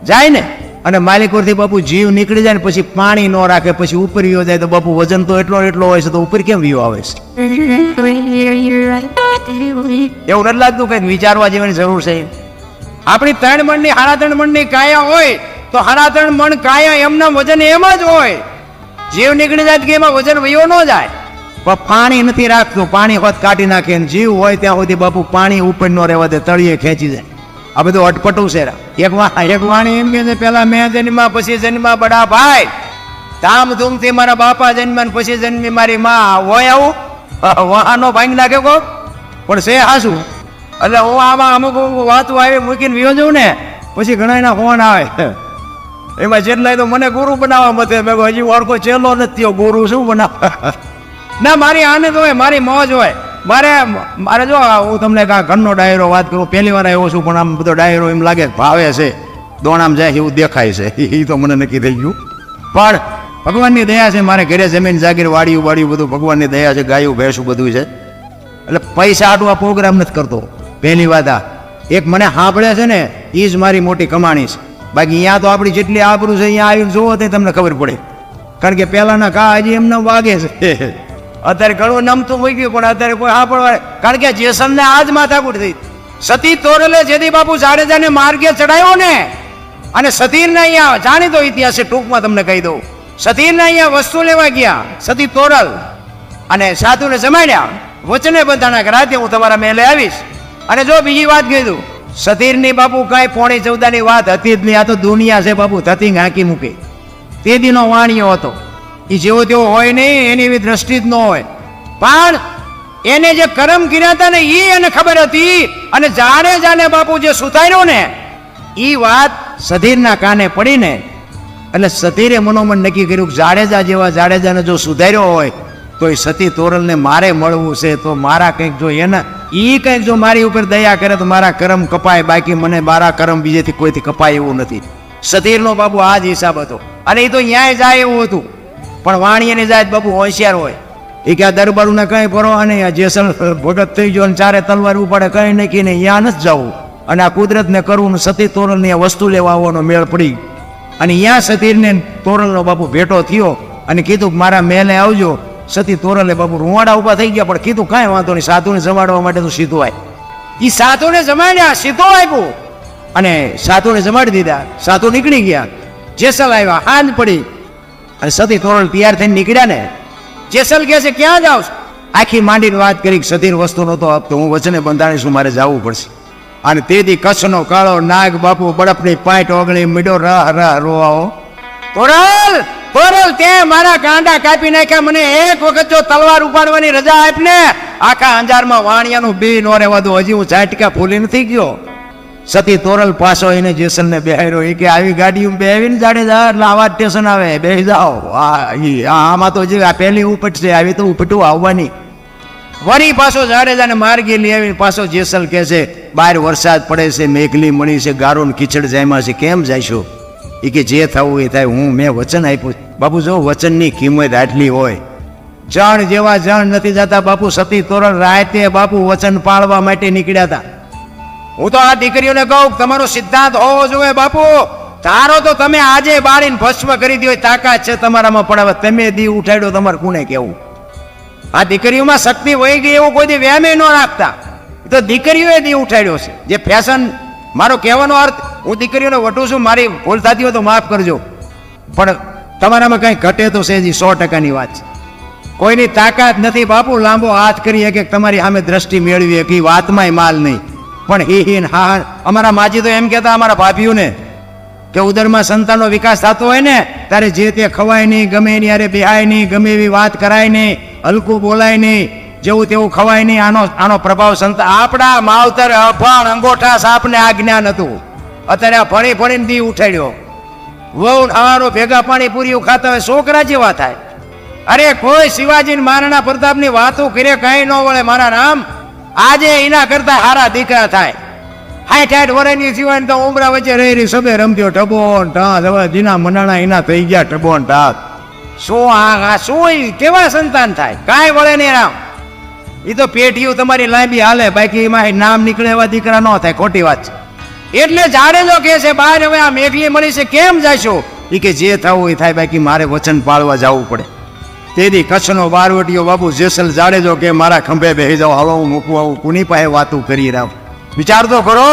જાય ને. અને માલિકોરથી બાપુ જીવ નીકળી જાય ને પછી પાણી ન રાખે, પછી ઉપર વિયો જાય તો બાપુ વજન તો એટલો હોય છે તો ઉપર કેમ વિયો આવે છે? એવું નથી લાગતું કંઈક વિચારવા જેવાની જરૂર છે? આપણી 3 મણની 3.5 મણની કાયા હોય તો 3.5 મણ કાયા એમના વજન એમ જ હોય. જીવ નીકળી જાય કે એમાં વજન વયો ન જાય. પણ પાણી નથી રાખતું, પાણી હોત કાઢી નાખે. જીવ હોય ત્યાં સુધી બાપુ પાણી ઉપર ન રહેવા દે, તળિયે ખેંચી જાય. આ બધું અટપટું છે. એક વાણી એમ કે છે પેલા મેં જન્મા પછી જન્મા બડા ભાઈ, ધામધૂમથી મારા બાપા જન્મ્યા ને પછી જન્મી મારી માં. હોય આવું વાહનો ભાંગી નાખે કોક? પણ છે હાસું. એટલે હું આમાં અમુક વાતું આવી મૂકીને વિયો જઉં ને પછી ઘણા એના ફોન આવે. એમાં જેટલાય તો મને ગુરુ બનાવવા મતે. મેં હજી ઓળખો ચેલો નથી થયો, ગુરુ શું બનાવવા? ના, મારી આનંદ હોય, મારી મોજ હોય. મારે જો હું તમને ઘરનો ડાયરો વાત કરું, પહેલી વાર આવ્યો છું, પણ આમ બધો ડાયરો એમ લાગે ભાવે છે, દોણામ જાય એવું દેખાય છે. એ તો મને નક્કી થઈ ગયું. પણ ભગવાનની દયા છે, મારે ઘરે જમીન જાગીર વાડિયું વાડિયું બધું ભગવાનની દયા છે, ગાયું ભેંસું બધું છે. એટલે પૈસા આટલું આ પ્રોગ્રામ નથી કરતો. પહેલી વાત આ એક મને સાંભળે છે ને એ જ મારી મોટી કમાણી છે. બાકી અહીંયા તો આપણી જેટલી આબરૂ છે અહીંયા આવીને જુઓ તો તમને ખબર પડે. કારણ કે પહેલાના કા હજી એમને વાગે છે. અત્યારે ઘણું નમતું હોય ગયું, પણ અત્યારે કોઈ હા પડવા. કારણ કે જેસલને આજ માથાકૂટ થઈ. સતી તોરલે જેદી બાપુ જાડેજાને માર્ગે ચડાયો ને, અને સતીરને અહીંયા જાણીતો ઇતિહાસ છે, ટૂંકમાં તમને કહી દઉં. સતીરને અહીંયા વસ્તુ લેવા ગયા સતી તોરલ, અને સાધુને જમાડ્યા, વચને બંધાણા કે રાતે હું તમારા મેલે આવીશ. અને જો બીજી વાત કીધું, સતીરની બાપુ કાંઈ 14.14 વાત હતી જ નહીં. આ તો દુનિયા છે બાપુ, ધતિંગ હાંકી મૂકે. તે દીનો વાણિયો હતો. એ જેવો તેવો હોય નહીં, એની એવી દ્રષ્ટિ જ ન હોય. પણ એને જે કર્મ કર્યા હતા ને એ એને ખબર હતી. અને જાડેજાને બાપુ જે સુધાર્યો ને એ વાત સધીરના કાને પડીને, એટલે સધીરે મનોમન નક્કી કર્યું કે જાડેજા જેવા જાડેજાને જો સુધાર્યો હોય તો એ સતી તોરલને મારે મળવું છે. તો મારા કંઈક જો એના એ કંઈક જો મારી ઉપર દયા કરે તો મારા કર્મ કપાય, બાકી મને મારા કર્મ બીજેથી કોઈથી કપાય એવું નથી. સતીરનો બાપુ આ જ હિસાબ હતો. અને એ તો ન્યાય જાય એવું હતું. પણ વાણિયાની જાત બાપુ હોશિયાર હોય. એ કે આ દરબારોને કઈ પરવા નહીં, આ જેસલ ભગત થઈ ગયો અને ચારે તલવાર ઉપાડે કઈ નાખીને ત્યાં નથી જવું, અને આ કુદરતને કરવું, સતી તોરલની આ વસ્તુ લેવા આવવાનો મેળ પડી. અને ત્યાં સતીરને તોરલનો બાપુ ભેટો થયો અને કીધું મારા મેલે આવજો. સતી તોરલે બાપુ રૂવાડા ઉભા થઈ ગયા, પણ કીધું કાંઈ વાંધો નહીં, સાધુને જમાડવા માટે તો સીધું આય. એ સાધુને જમાડ્યા, સીધો આપ્યું અને સાધુને જમાડી દીધા. સાધુ નીકળી ગયા, જેસલ આવ્યા, હાંજ પડી અને સતી તોરલ તૈયાર થઈને નીકળ્યા ને. જેસલ કહે છે ક્યાં જાવ? આખી માંડીને વાત કરી, સતીર વસ્તુ નહોતો આપતો, હું વચને બંધાણીશું, મારે જવું પડશે. અને તેથી કચ્છનો કાળો નાગ બાપુ બળફની પાઇટ ઓગળી મીડો રહ રહ રોવાઓ. તોરલ તોરલ તે મારા કાંડા કાપી નાખ્યા, મને એક વખત જો તલવાર ઉપાડવાની રજા આપ ને, આખા અંજારમાં વાણિયાનું બી નો રહેવા દો, હજી હું ઝાટકા ફૂલી નથી ગયો. સતી તોરલ પાછો એને જેસલને બેહાર્યો. એ કે આવી ગાડીમાં બેહીને જાડેજા એટલે આવા સ્ટેશન આવે, બેસી જાઓ. આમાં તો જે આ પહેલી ઉપટ છે, આવી તો ઉપટું આવવાની. વળી પાછો જાડેજાને માર્ગે લઈ આવીને પાછો જેસલ કહે છે બહાર વરસાદ પડે છે, મેઘલી મળી છે, ગારો ને કીચડ જાયમાં છે, કેમ જઈશું? એ કે જે થવું એ થાય, હું મેં વચન આપ્યું. બાપુ જો વચનની કિંમત આટલી હોય, જણ જેવા જણ નથી જતા બાપુ. સતી તોરલ રાતે બાપુ વચન પાળવા માટે નીકળ્યા હતા. હું તો આ દીકરીઓને કહું તમારો સિદ્ધાંત હોવો જોઈએ બાપુ. તારો તો તમે આજે બાળીને ભસ્મ કરી દો, તાકાત છે તમારામાં, પણ તમે દી ઉઠાડ્યો, તમારે કોને કેવું? આ દીકરીઓમાં શક્તિ વહી ગઈ એવું કોઈ દી વ્યામે ન રાખતા, તો દીકરીઓએ દી ઉઠાડ્યો છે. જે ફેશન, મારો કહેવાનો અર્થ, હું દીકરીઓને વટું છું, મારી ભૂલ થતી હોય તો માફ કરજો, પણ તમારામાં કંઈ ઘટે તો છે, 100%ની વાત છે. કોઈની તાકાત નથી બાપુ લાંબો હાથ કરી શકે તમારી સામે દ્રષ્ટિ મેળવી શકે, વાતમાંય માલ નહીં. પણ હી હા, અમારા માજી તો એમ કહેતા અમારા ભાભીઓને કે ઉદરમાં સંતાનનો વિકાસ થતો હોય ને ત્યારે જે તે ખવાય નહીં, ગમે એની યારે બેહાય નહીં, ગમે એવી વાત કરાય નહીં, હલકું બોલાય નહીં, જેવું તેવું ખવાય નહીં. આનો પ્રભાવ સંતાન, આપણા માવતર અભણ અંગોઠા સાપને આ જ્ઞાન હતું. અત્યારે આ ભણી ભણીને દી ઉઠાડ્યો. વહુ ખાવાનો ભેગા પાણી પૂરી ખાતા હોય, છોકરા જેવા થાય. અરે કોઈ શિવાજી મહારાણા પ્રતાપની વાતો કરે કઈ ન વળે મારા રામ. આજે એના કરતા હારા દીકરા થાય. 60 વર્ષની સિવાય તો ઉમરા વચ્ચે રહી સબે રમત્યો ટબો ટાસ. હવે જીના મનાણા એના થઈ ગયા ટબો ટાસ. શું આ શું કેવા સંતાન થાય? કાંઈ વળે નહીં રામ. એ તો પેઢીઓ તમારી લાંબી હાલે, બાકી એમાં નામ નીકળે એવા દીકરા ન થાય, ખોટી વાત છે. એટલે જાડેજો કહે છે બહાર હવે આ મેઘલી મળી છે, કેમ જશો? એ કે જે થવું એ થાય, બાકી મારે વચન પાળવા જવું પડે. તેથી કચ્છનો બારવટીયો બાબુ જેસલ જાડેજો કે મારા ખંભે બેસી જાઓ, હાલો હું મૂકું આવું, કોની પાસે વાતું કરી રામ? વિચાર તો કરો,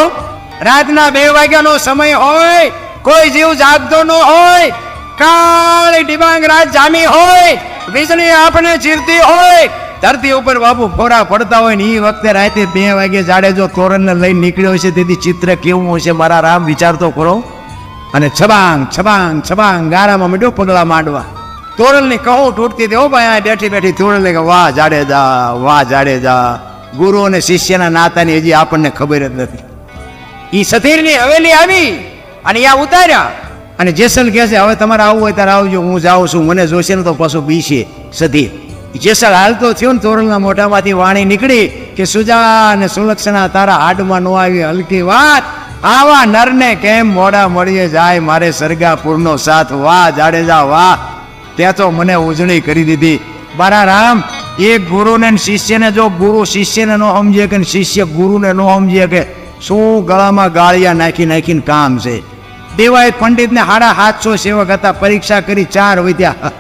રાતના 2 વાગ્યાનો સમય હોય, કોઈ જીવ જાગતો ન હોય, કાળી ડિબાંગ રાત જામી હોય, વીજળી આપણે ચીરતી હોય, ધરતી ઉપર બાપુ ફોરા પડતા હોય ને એ વખતે રાતે 2 વાગે જાડેજો તોરણને લઈને નીકળ્યો છે. તેથી ચિત્ર કેવું હશે મારા રામ? વિચાર તો કરો. અને છબાંગ છબાંગ છબાંગ ગારામાં મીડો પગલા માંડવા. તોરલની કહું તૂટતી હતી. ઓ ભાઈ બેઠી બેઠી તોરલ કે વાહ જાડેજા, વાહ જાડેજા. ગુરુ અને શિષ્યના નાતાની હજી આપણને ખબર જ નથી. એ સતીરની હવેલી આવી અને ત્યાં ઉતાર્યા. અને જેસલ કહે છે હવે તમારે આવવું હોય ત્યારે આવજો, હું જાઉં છું, મને જોશે ને તો પાછું બીશે સતીર. જેસલ હાલતો થયો ને તોરલના મોઢામાંથી વાણી નીકળી કે સુજા અને સુલક્ષણા તારા હાડમાં નો આવી હલકી વાત. આવા નરને કેમ મોડા મળીએ જાય, મારે સરગાપુરનો સાથ. વાહ જાડેજા વાહ, ત્યાં તો મને ઉજળી કરી દીધી મારા રામ. એક ગુરુને શિષ્યને, જો ગુરુ શિષ્યને ન સમજે કે શિષ્ય ગુરુને ન સમજે કે શું ગળામાં ગાળિયા નાખી નાખીને કામ છે. દેવાય પંડિતને 750 સેવક હતા, પરીક્ષા કરી 4 વધ્યા.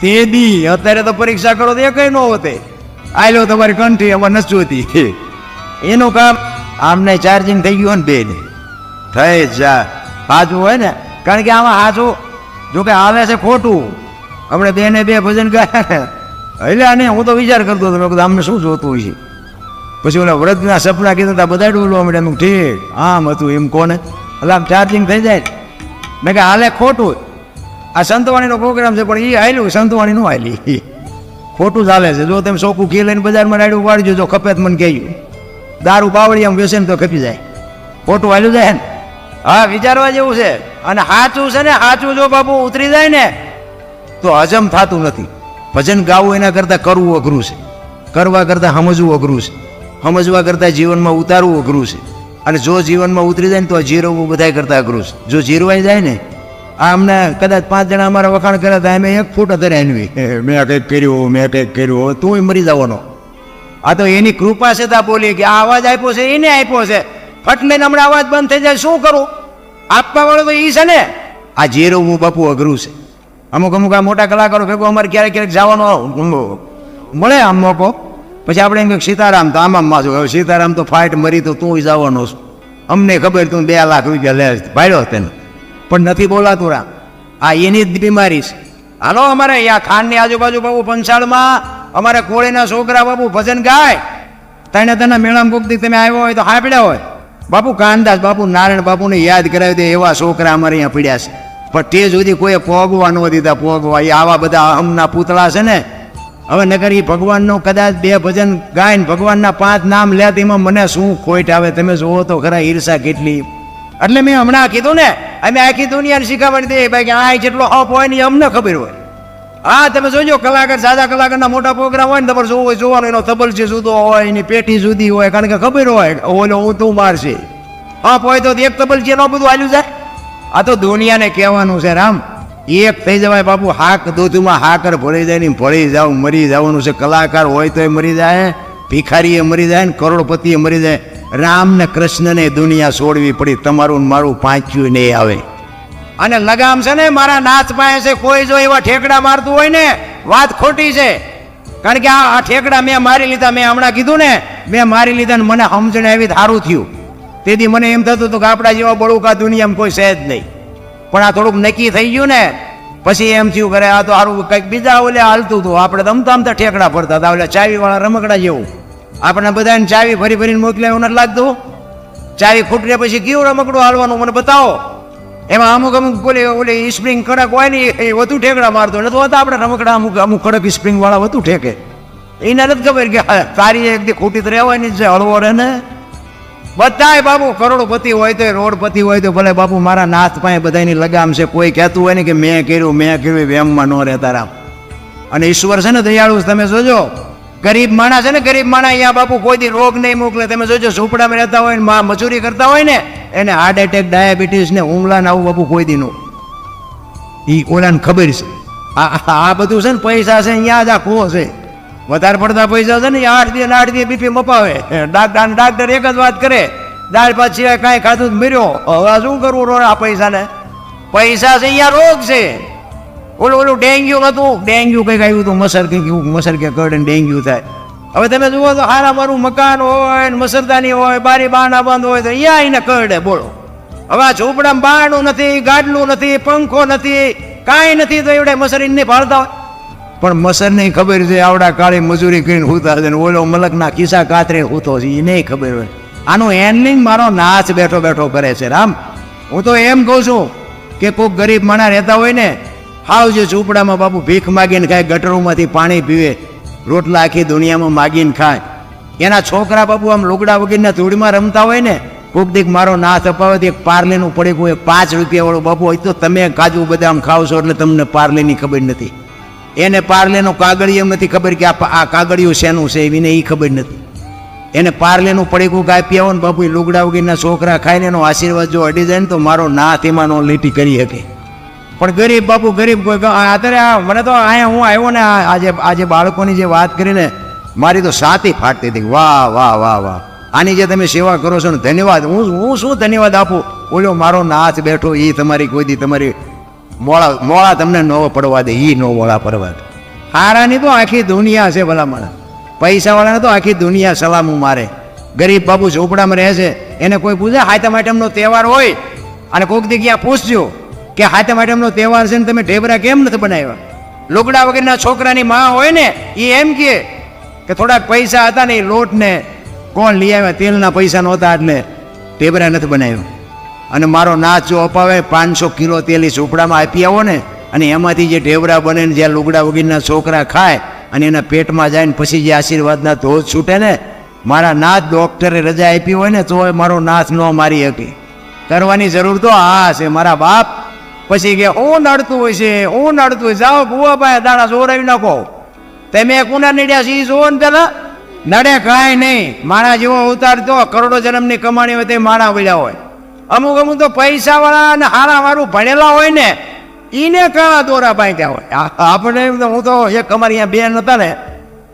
તે દી અત્યારે તો પરીક્ષા કરો તો એ કઈ ન હોતે. આયલો તમારી કંઠી હવે નથી જોતી. એનું કામ આમને ચાર્જિંગ થઈ ગયું ને બેન થઈ જા સાચું હોય ને, કારણ કે આમાં સાચું જોકે આવે છે ખોટું. હમણે 2 ને 2 ભજન ગાયા એટલે ને હું તો વિચાર કરતો હતો, મેં કીધું આમને શું જોતું હોય છે. પછી ઓલા વ્રતના સપના કીધા હતા બધા ડોલવા મળે. એમ ઠીક આમ હતું એમ કોને એટલે આમ ચાર્જિંગ થઈ જાય. મેં કે હાલે ખોટું. આ સંતવાણીનો પ્રોગ્રામ છે પણ એ હાલ્યું, સંતવાણી નું હાલી, ખોટું ચાલે છે. જો તમે ચોખ્ખું ઘી લઈને બજારમાં રાડ્યું વાળજો, જો ખપે મને કહ્યું દારૂ બાવળી આમ બેસે ને તો ખપી જાય, ખોટું હાલ્યું જાય ને. હા વિચારવા જેવું છે. અને સાચું છે ને, સાચું જો બાપુ ઉતરી જાય ને તો હજમ થતું નથી. ભજન ગાવું એના કરતાં કરવું અઘરું છે, કરવા કરતાં સમજવું અઘરું છે, સમજવા કરતાં જીવનમાં ઉતારવું અઘરું છે. અને જો જીવનમાં ઉતરી જાય ને તો જીરવવું બધા કરતાં અઘરું છે. જો જીરવાઈ જાય ને આ અમને કદાચ 5 જણા અમારા વખાણ કર્યા હતા, અમે 1 ફૂટ ધરે એનવી મેં કંઈક કર્યું, મેં કંઈક કર્યું, તું મરી જવાનો. આ તો એની કૃપા છે. તા બોલી કે આ અવાજ આપ્યો છે એને આપ્યો છે, ફટ લઈને હમણાં અવાજ બંધ થઈ જાય, શું કરું? આપવા વાળો તો એ છે ને. આ જીરવું બાપુ અઘરું છે. અમુક અમુક આ મોટા કલાકારો ભેગો અમારે ક્યારેક ક્યારેક જવાનો મળે આમ મોકો, પછી આપણે એમ કે સીતારામ તો આમ માથું, હવે સીતારામ તો ફાઇટ મરી તો તું જવાનો છું, અમને ખબર તું 2 લાખ રૂપિયા લે ભાડ્યો તેને, પણ નથી બોલાતું રામ. આ એની જ બીમારી છે. હાલો અમારે અહીંયા ખાંડની આજુબાજુ બાબુ પંચાળમાં અમારે કોળીના છોકરા બાપુ ભજન ગાય, તેના મેળામાં કોકથી તમે આવ્યો હોય તો હાંભળ્યા હોય, બાપુ કાનદાસ બાપુ નારાયણ બાપુને યાદ કરાવી દે એવા છોકરા અમારે અહીંયા પીડ્યા છે. પણ તે સુધી કોઈએ પોગવા ન દીધા. પોગવા એ આવા બધા અહમના પૂતળા છે ને. હવે નગર એ ભગવાનનું કદાચ 2 ભજન ગાયને ભગવાનના 5 નામ લે તેમાં મને શું ખોટ આવે? તમે જુઓ તો ખરા ઈર્ષા કેટલી. એટલે મેં હમણાં કીધું ને, અમે આખી દુનિયાને શીખવાડી દઈએ ભાઈ કે આ જેટલો હપ હોય ને અમને ખબર હોય. હા તમે જોજો કલાકાર, સાદા કલાકારના મોટા પ્રોગ્રામ હોય ને તમારે જોવું હોય જોવાનું, એનો તબલચી જુદો હોય, એની પેટી જુદી હોય, કારણ કે ખબર હોય ઓલો હું તું મારશે. હપ હોય તો એક તબલચી નો બધું હાલ્યું જાય. આ તો દુનિયાને કહેવાનું છે રામ, એક થઈ જવાય બાપુ. હાક દૂધમાં હાકર ભળી જાય ને ભળી જાવ, મરી જવાનું છે. કલાકાર હોય તો મરી જાય, ભિખારી એ મરી જાય ને કરોડપતિ એ મરી જાય. રામ ને કૃષ્ણને દુનિયા છોડવી પડી, તમારું ને મારું પાંચ્યું નહીં આવે. અને લગામ છે ને મારા નાથ પાસે છે. કોઈ જો એવા ઠેકડા મારતું હોય ને વાત ખોટી છે, કારણ કે આ ઠેકડા મેં મારી લીધા. મેં હમણાં કીધું ને મેં મારી લીધા ને મને સમજણ આવી સારું થયું. તેથી મને એમ થતું હતું કે આપણા જેવા બળુકા દુનિયામાં કોઈ છે જ નહીં. પણ આ થોડુંક નક્કી થઈ ગયું ને પછી એમ થયું કરે આ તો સારું કંઈક બીજા ઓલે હાલતું હતું. આપણે રમતા રમતા ઠેકડા ફરતા હતા, ઓલે ચાવીવાળા રમકડા જેવું. આપણે બધાને ચાવી ફરી ફરીને મોકલે એવું નથી લાગતું? ચાવી ખૂટને પછી કેવું રમકડું હાલવાનું મને બતાવો. એમાં અમુક અમુક ઓલી સ્પ્રિંગ કડક હોય ને એ વધુ ઠેકડા મારતો નથી હોતા. આપણે રમકડા અમુક કડક સ્પ્રિંગ વાળા વધુ ઠેકે. એને નથી ખબર કે તારી એકદી ખૂટી તો રહેવાની જ છે, હળવો રહે ને. બધાય બાપુ કરોડપતિ હોય તો રોડપતિ હોય તો ભલે બાપુ મારા નાથ પાસે બધાની લગામ છે. કોઈ કહેતું હોય ને કે મેં કર્યું વેમમાં ન રહેતા રામ. અને ઈશ્વર છે ને દયાળુ, તમે જોજો ગરીબ માણસ છે ને, ગરીબ માણસ અહીંયા બાપુ કોઈ દી રોગ નહીં મોકલે. તમે જોજો ઝૂંપડામાં રહેતા હોય ને મજૂરી કરતા હોય ને એને હાર્ટ એટેક, ડાયાબિટીસ ને હુમલા ને આવું બાપુ કોઈ દી નું. એ ઓલાને ખબર છે. આ બધું છે ને પૈસા છે અહીંયા જ આ કૂવો છે. વધારે પડતા પૈસા છે ને 8 દી બીપી મપાવે. ડાક્ટર એક જ વાત કરે, દાળ ભાત સિવાય કાંઈ ખાધું જ મર્યો. હવે શું કરવું રો આ પૈસાને? પૈસા છે અહીંયા રોગ છે. ઓલું ડેન્ગ્યુ હતું, ડેન્ગ્યુ કંઈક આવ્યું હતું, મસર કે કરડે ડેન્ગ્યુ થાય. હવે તમે જુઓ તો હારા મારું મકાન હોય ને મસરદાની હોય, બારી બારણા બંધ હોય તો અહીંયા એને કરડે. બોલો હવે આ ઝૂંપડામાં બારણું નથી, ગાડલું નથી, પંખો નથી, કાંઈ નથી, તો એવડે મસરીને નહીં પાડતા હોય. પણ મસરને ખબર છે આવડા કાળી મજૂરી કરીને હૂતા છે ને ઓલો મલકના ખિસ્સા કાતરે હૂતો છે, એ નહીં ખબર હોય. આનું હેન્ડલિંગ મારો નાચ બેઠો બેઠો કરે છે રામ. હું તો એમ કહું છું કે કોઈક ગરીબ માણસ રહેતા હોય ને, હાવ જે ઝૂંપડામાં બાપુ ભીખ માગીને ખાય, ગટરોમાંથી પાણી પીવે, રોટલા આખી દુનિયામાં માગીને ખાય, એના છોકરા બાપુ આમ લુગડા વગેરેના ધૂળમાં રમતા હોય ને, કોક દીક મારો નાથ અપાવતી એક પાર્લેનું પડીકું, એક 5 રૂપિયા વાળું બાપુ હોય તો તમે કાજુ બદામ ખાવ છો એટલે તમને પાર્લેની ખબર નથી. એને પાર્લેનો કાગળિયો નથી ખબર કે આ કાગળિયું શેનું છે, એને એ ખબર નથી. એને પાર્લેનું પડીકું કાપી આવો ને બાપુ લુગડા વગેરેના છોકરા ખાઈને એનો આશીર્વાદ જો અડી જાય ને તો મારો નાથ એમાં નો લીટી કરી શકે. પણ ગરીબ બાપુ ગરીબ કોઈ અત્યારે મને તો અહીંયા હું આવ્યો ને આજે બાળકોની જે વાત કરીને મારી તો છાતી ફાટતી હતી. વાહ વાહ વાહ વાહ, આની જે તમે સેવા કરો છો ને ધન્યવાદ. હું શું ધન્યવાદ આપું? ઓલો મારો નાથ બેઠો એ તમારી કોઈ દી તમારી મોળા તમને ન પડવા દે, એ નો મોળા પડવા દે. હારાની તો આખી દુનિયા છે ભલામણ, પૈસાવાળાને તો આખી દુનિયા સલામું મારે. ગરીબ બાપુ ઝોપડામાં રહે છે, એને કોઈ પૂછે હાથમ આઈટમનો તહેવાર હોય અને કોઈક દી ક્યાં પૂછજો કે હાથમ આઈટમનો તહેવાર છે ને તમે ઢેબરા કેમ નથી બનાવ્યા? લુગડા વગેરેના છોકરાની માં હોય ને એ એમ કે થોડાક પૈસા હતા ને એ લોટને કોણ લઈ આવ્યા, તેલના પૈસા નહોતા એટલે ઢેબરા નથી બનાવ્યા. અને મારો નાચ જો અપાવે 500 કિલો તેલ એ ઝૂંપડામાં આપી આવો ને, અને એમાંથી જે ઢેબરા બને ને જ્યાં લુગડા વગેરેના છોકરા ખાય અને એના પેટમાં જાય ને પછી જે આશીર્વાદના ધોધ છૂટે ને, મારા નાથ ડૉક્ટરે રજા આપી હોય ને તો મારો નાથ ન મારી શકે. કરવાની જરૂર તો આ છે મારા બાપ. પછી કે હું નડતું હોય છે, હું નડતું હોય, જાઓ ભૂવા પાસે દાણા જોરાવી નાખો. તમે કુના નડ્યા છે એ જોવો ને પેલા. નડે કાંઈ નહીં, માણા જેવો ઉતારતો કરોડો જન્મની કમાણી હોય તે માણા વળ્યા હોય. અમુક અમુક તો પૈસાવાળા અને હારાવાળું ભણેલા હોય ને એને કાળા દોરા બાંધ્યા હોય. આપણે એમ તો હું તો એક અમારી અહીંયા બેન હતા ને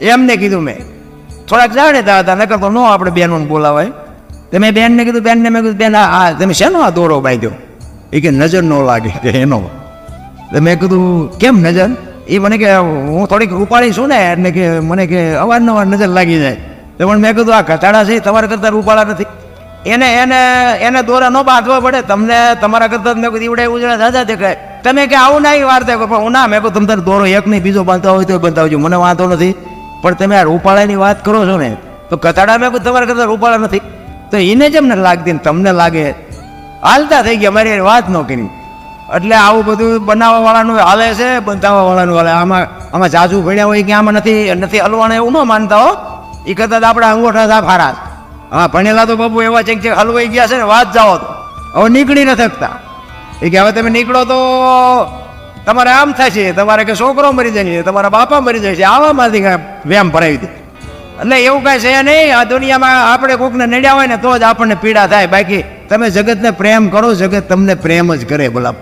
એમને કીધું મેં થોડાક જાણીતા હતા નકર તો નો આપણે બેનોને બોલાવાય. તો મેં બેનને કીધું બેનને મેં કીધું બેન આ તમે શેનો આ દોરો બાંધ્યો? એ કે નજર ન લાગે કે એનો. તો મેં કીધું કેમ નજર? એ મને કે હું થોડીક રૂપાળી છું ને એટલે કે મને કે અવારનવાર નજર લાગી જાય. તો પણ મેં કીધું આ ઘટાડા છે તમારા કરતાં રૂપાળા નથી, એને એને એને દોરા ન બાંધવા પડે તમને, તમારા કરતાં મેં કીધું ઈવડે ઉજળા દાદા દેખાય. તમે કે આવું ના વાર્તા પણ હું ના મેં કહું તમે દોરો એક નહીં બીજો બાંધતા હોય તો બંધાવજો, મને વાંધો નથી, પણ તમે આ રૂપાળાની વાત કરો છો ને તો કથાડા મેં કહું તમારા કરતાં રૂપાળા નથી. તો એને જેમ ને લાગતી ને તમને લાગે હાલતા થઈ ગયા મારી વાત ન કરી. એટલે આવું બધું બનાવવા વાળાનું હાલે છે, બંધાવવા વાળાનું હાલે. આમાં જાજુ ભણ્યા હોય કે આમાં નથી હલવાના એવું ન માનતા હો. એ કરતાં આપણા અંગોઠા સાફ હારા. હા ભણેલા તો બાપુ એવા છે કે હલવાઈ ગયા છે ને વાત જાઓ તો હવે નીકળી ન શકતા. એ કે હવે તમે નીકળો તો તમારે આમ થાય છે, તમારે કે છોકરો મરી જાય છે, તમારા બાપા મરી જાય છે, આવામાંથી કાંઈ વ્યામ ભરાવી દે. એટલે એવું કાંઈ છે નહીં. આ દુનિયામાં આપણે કોકને નડ્યા હોય ને તો જ આપણને પીડા થાય. બાકી તમે જગતને પ્રેમ કરો, જગત તમને પ્રેમ જ કરે બોલા.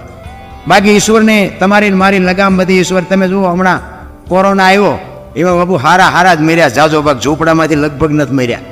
બાકી ઈશ્વરની તમારી મારી લગામ બધી ઈશ્વર. તમે જુઓ હમણાં કોરોના આવ્યો એવા બાબુ હારા જ મર્યા, જાજો ભાગ ઝૂંપડામાંથી લગભગ નથી મર્યા.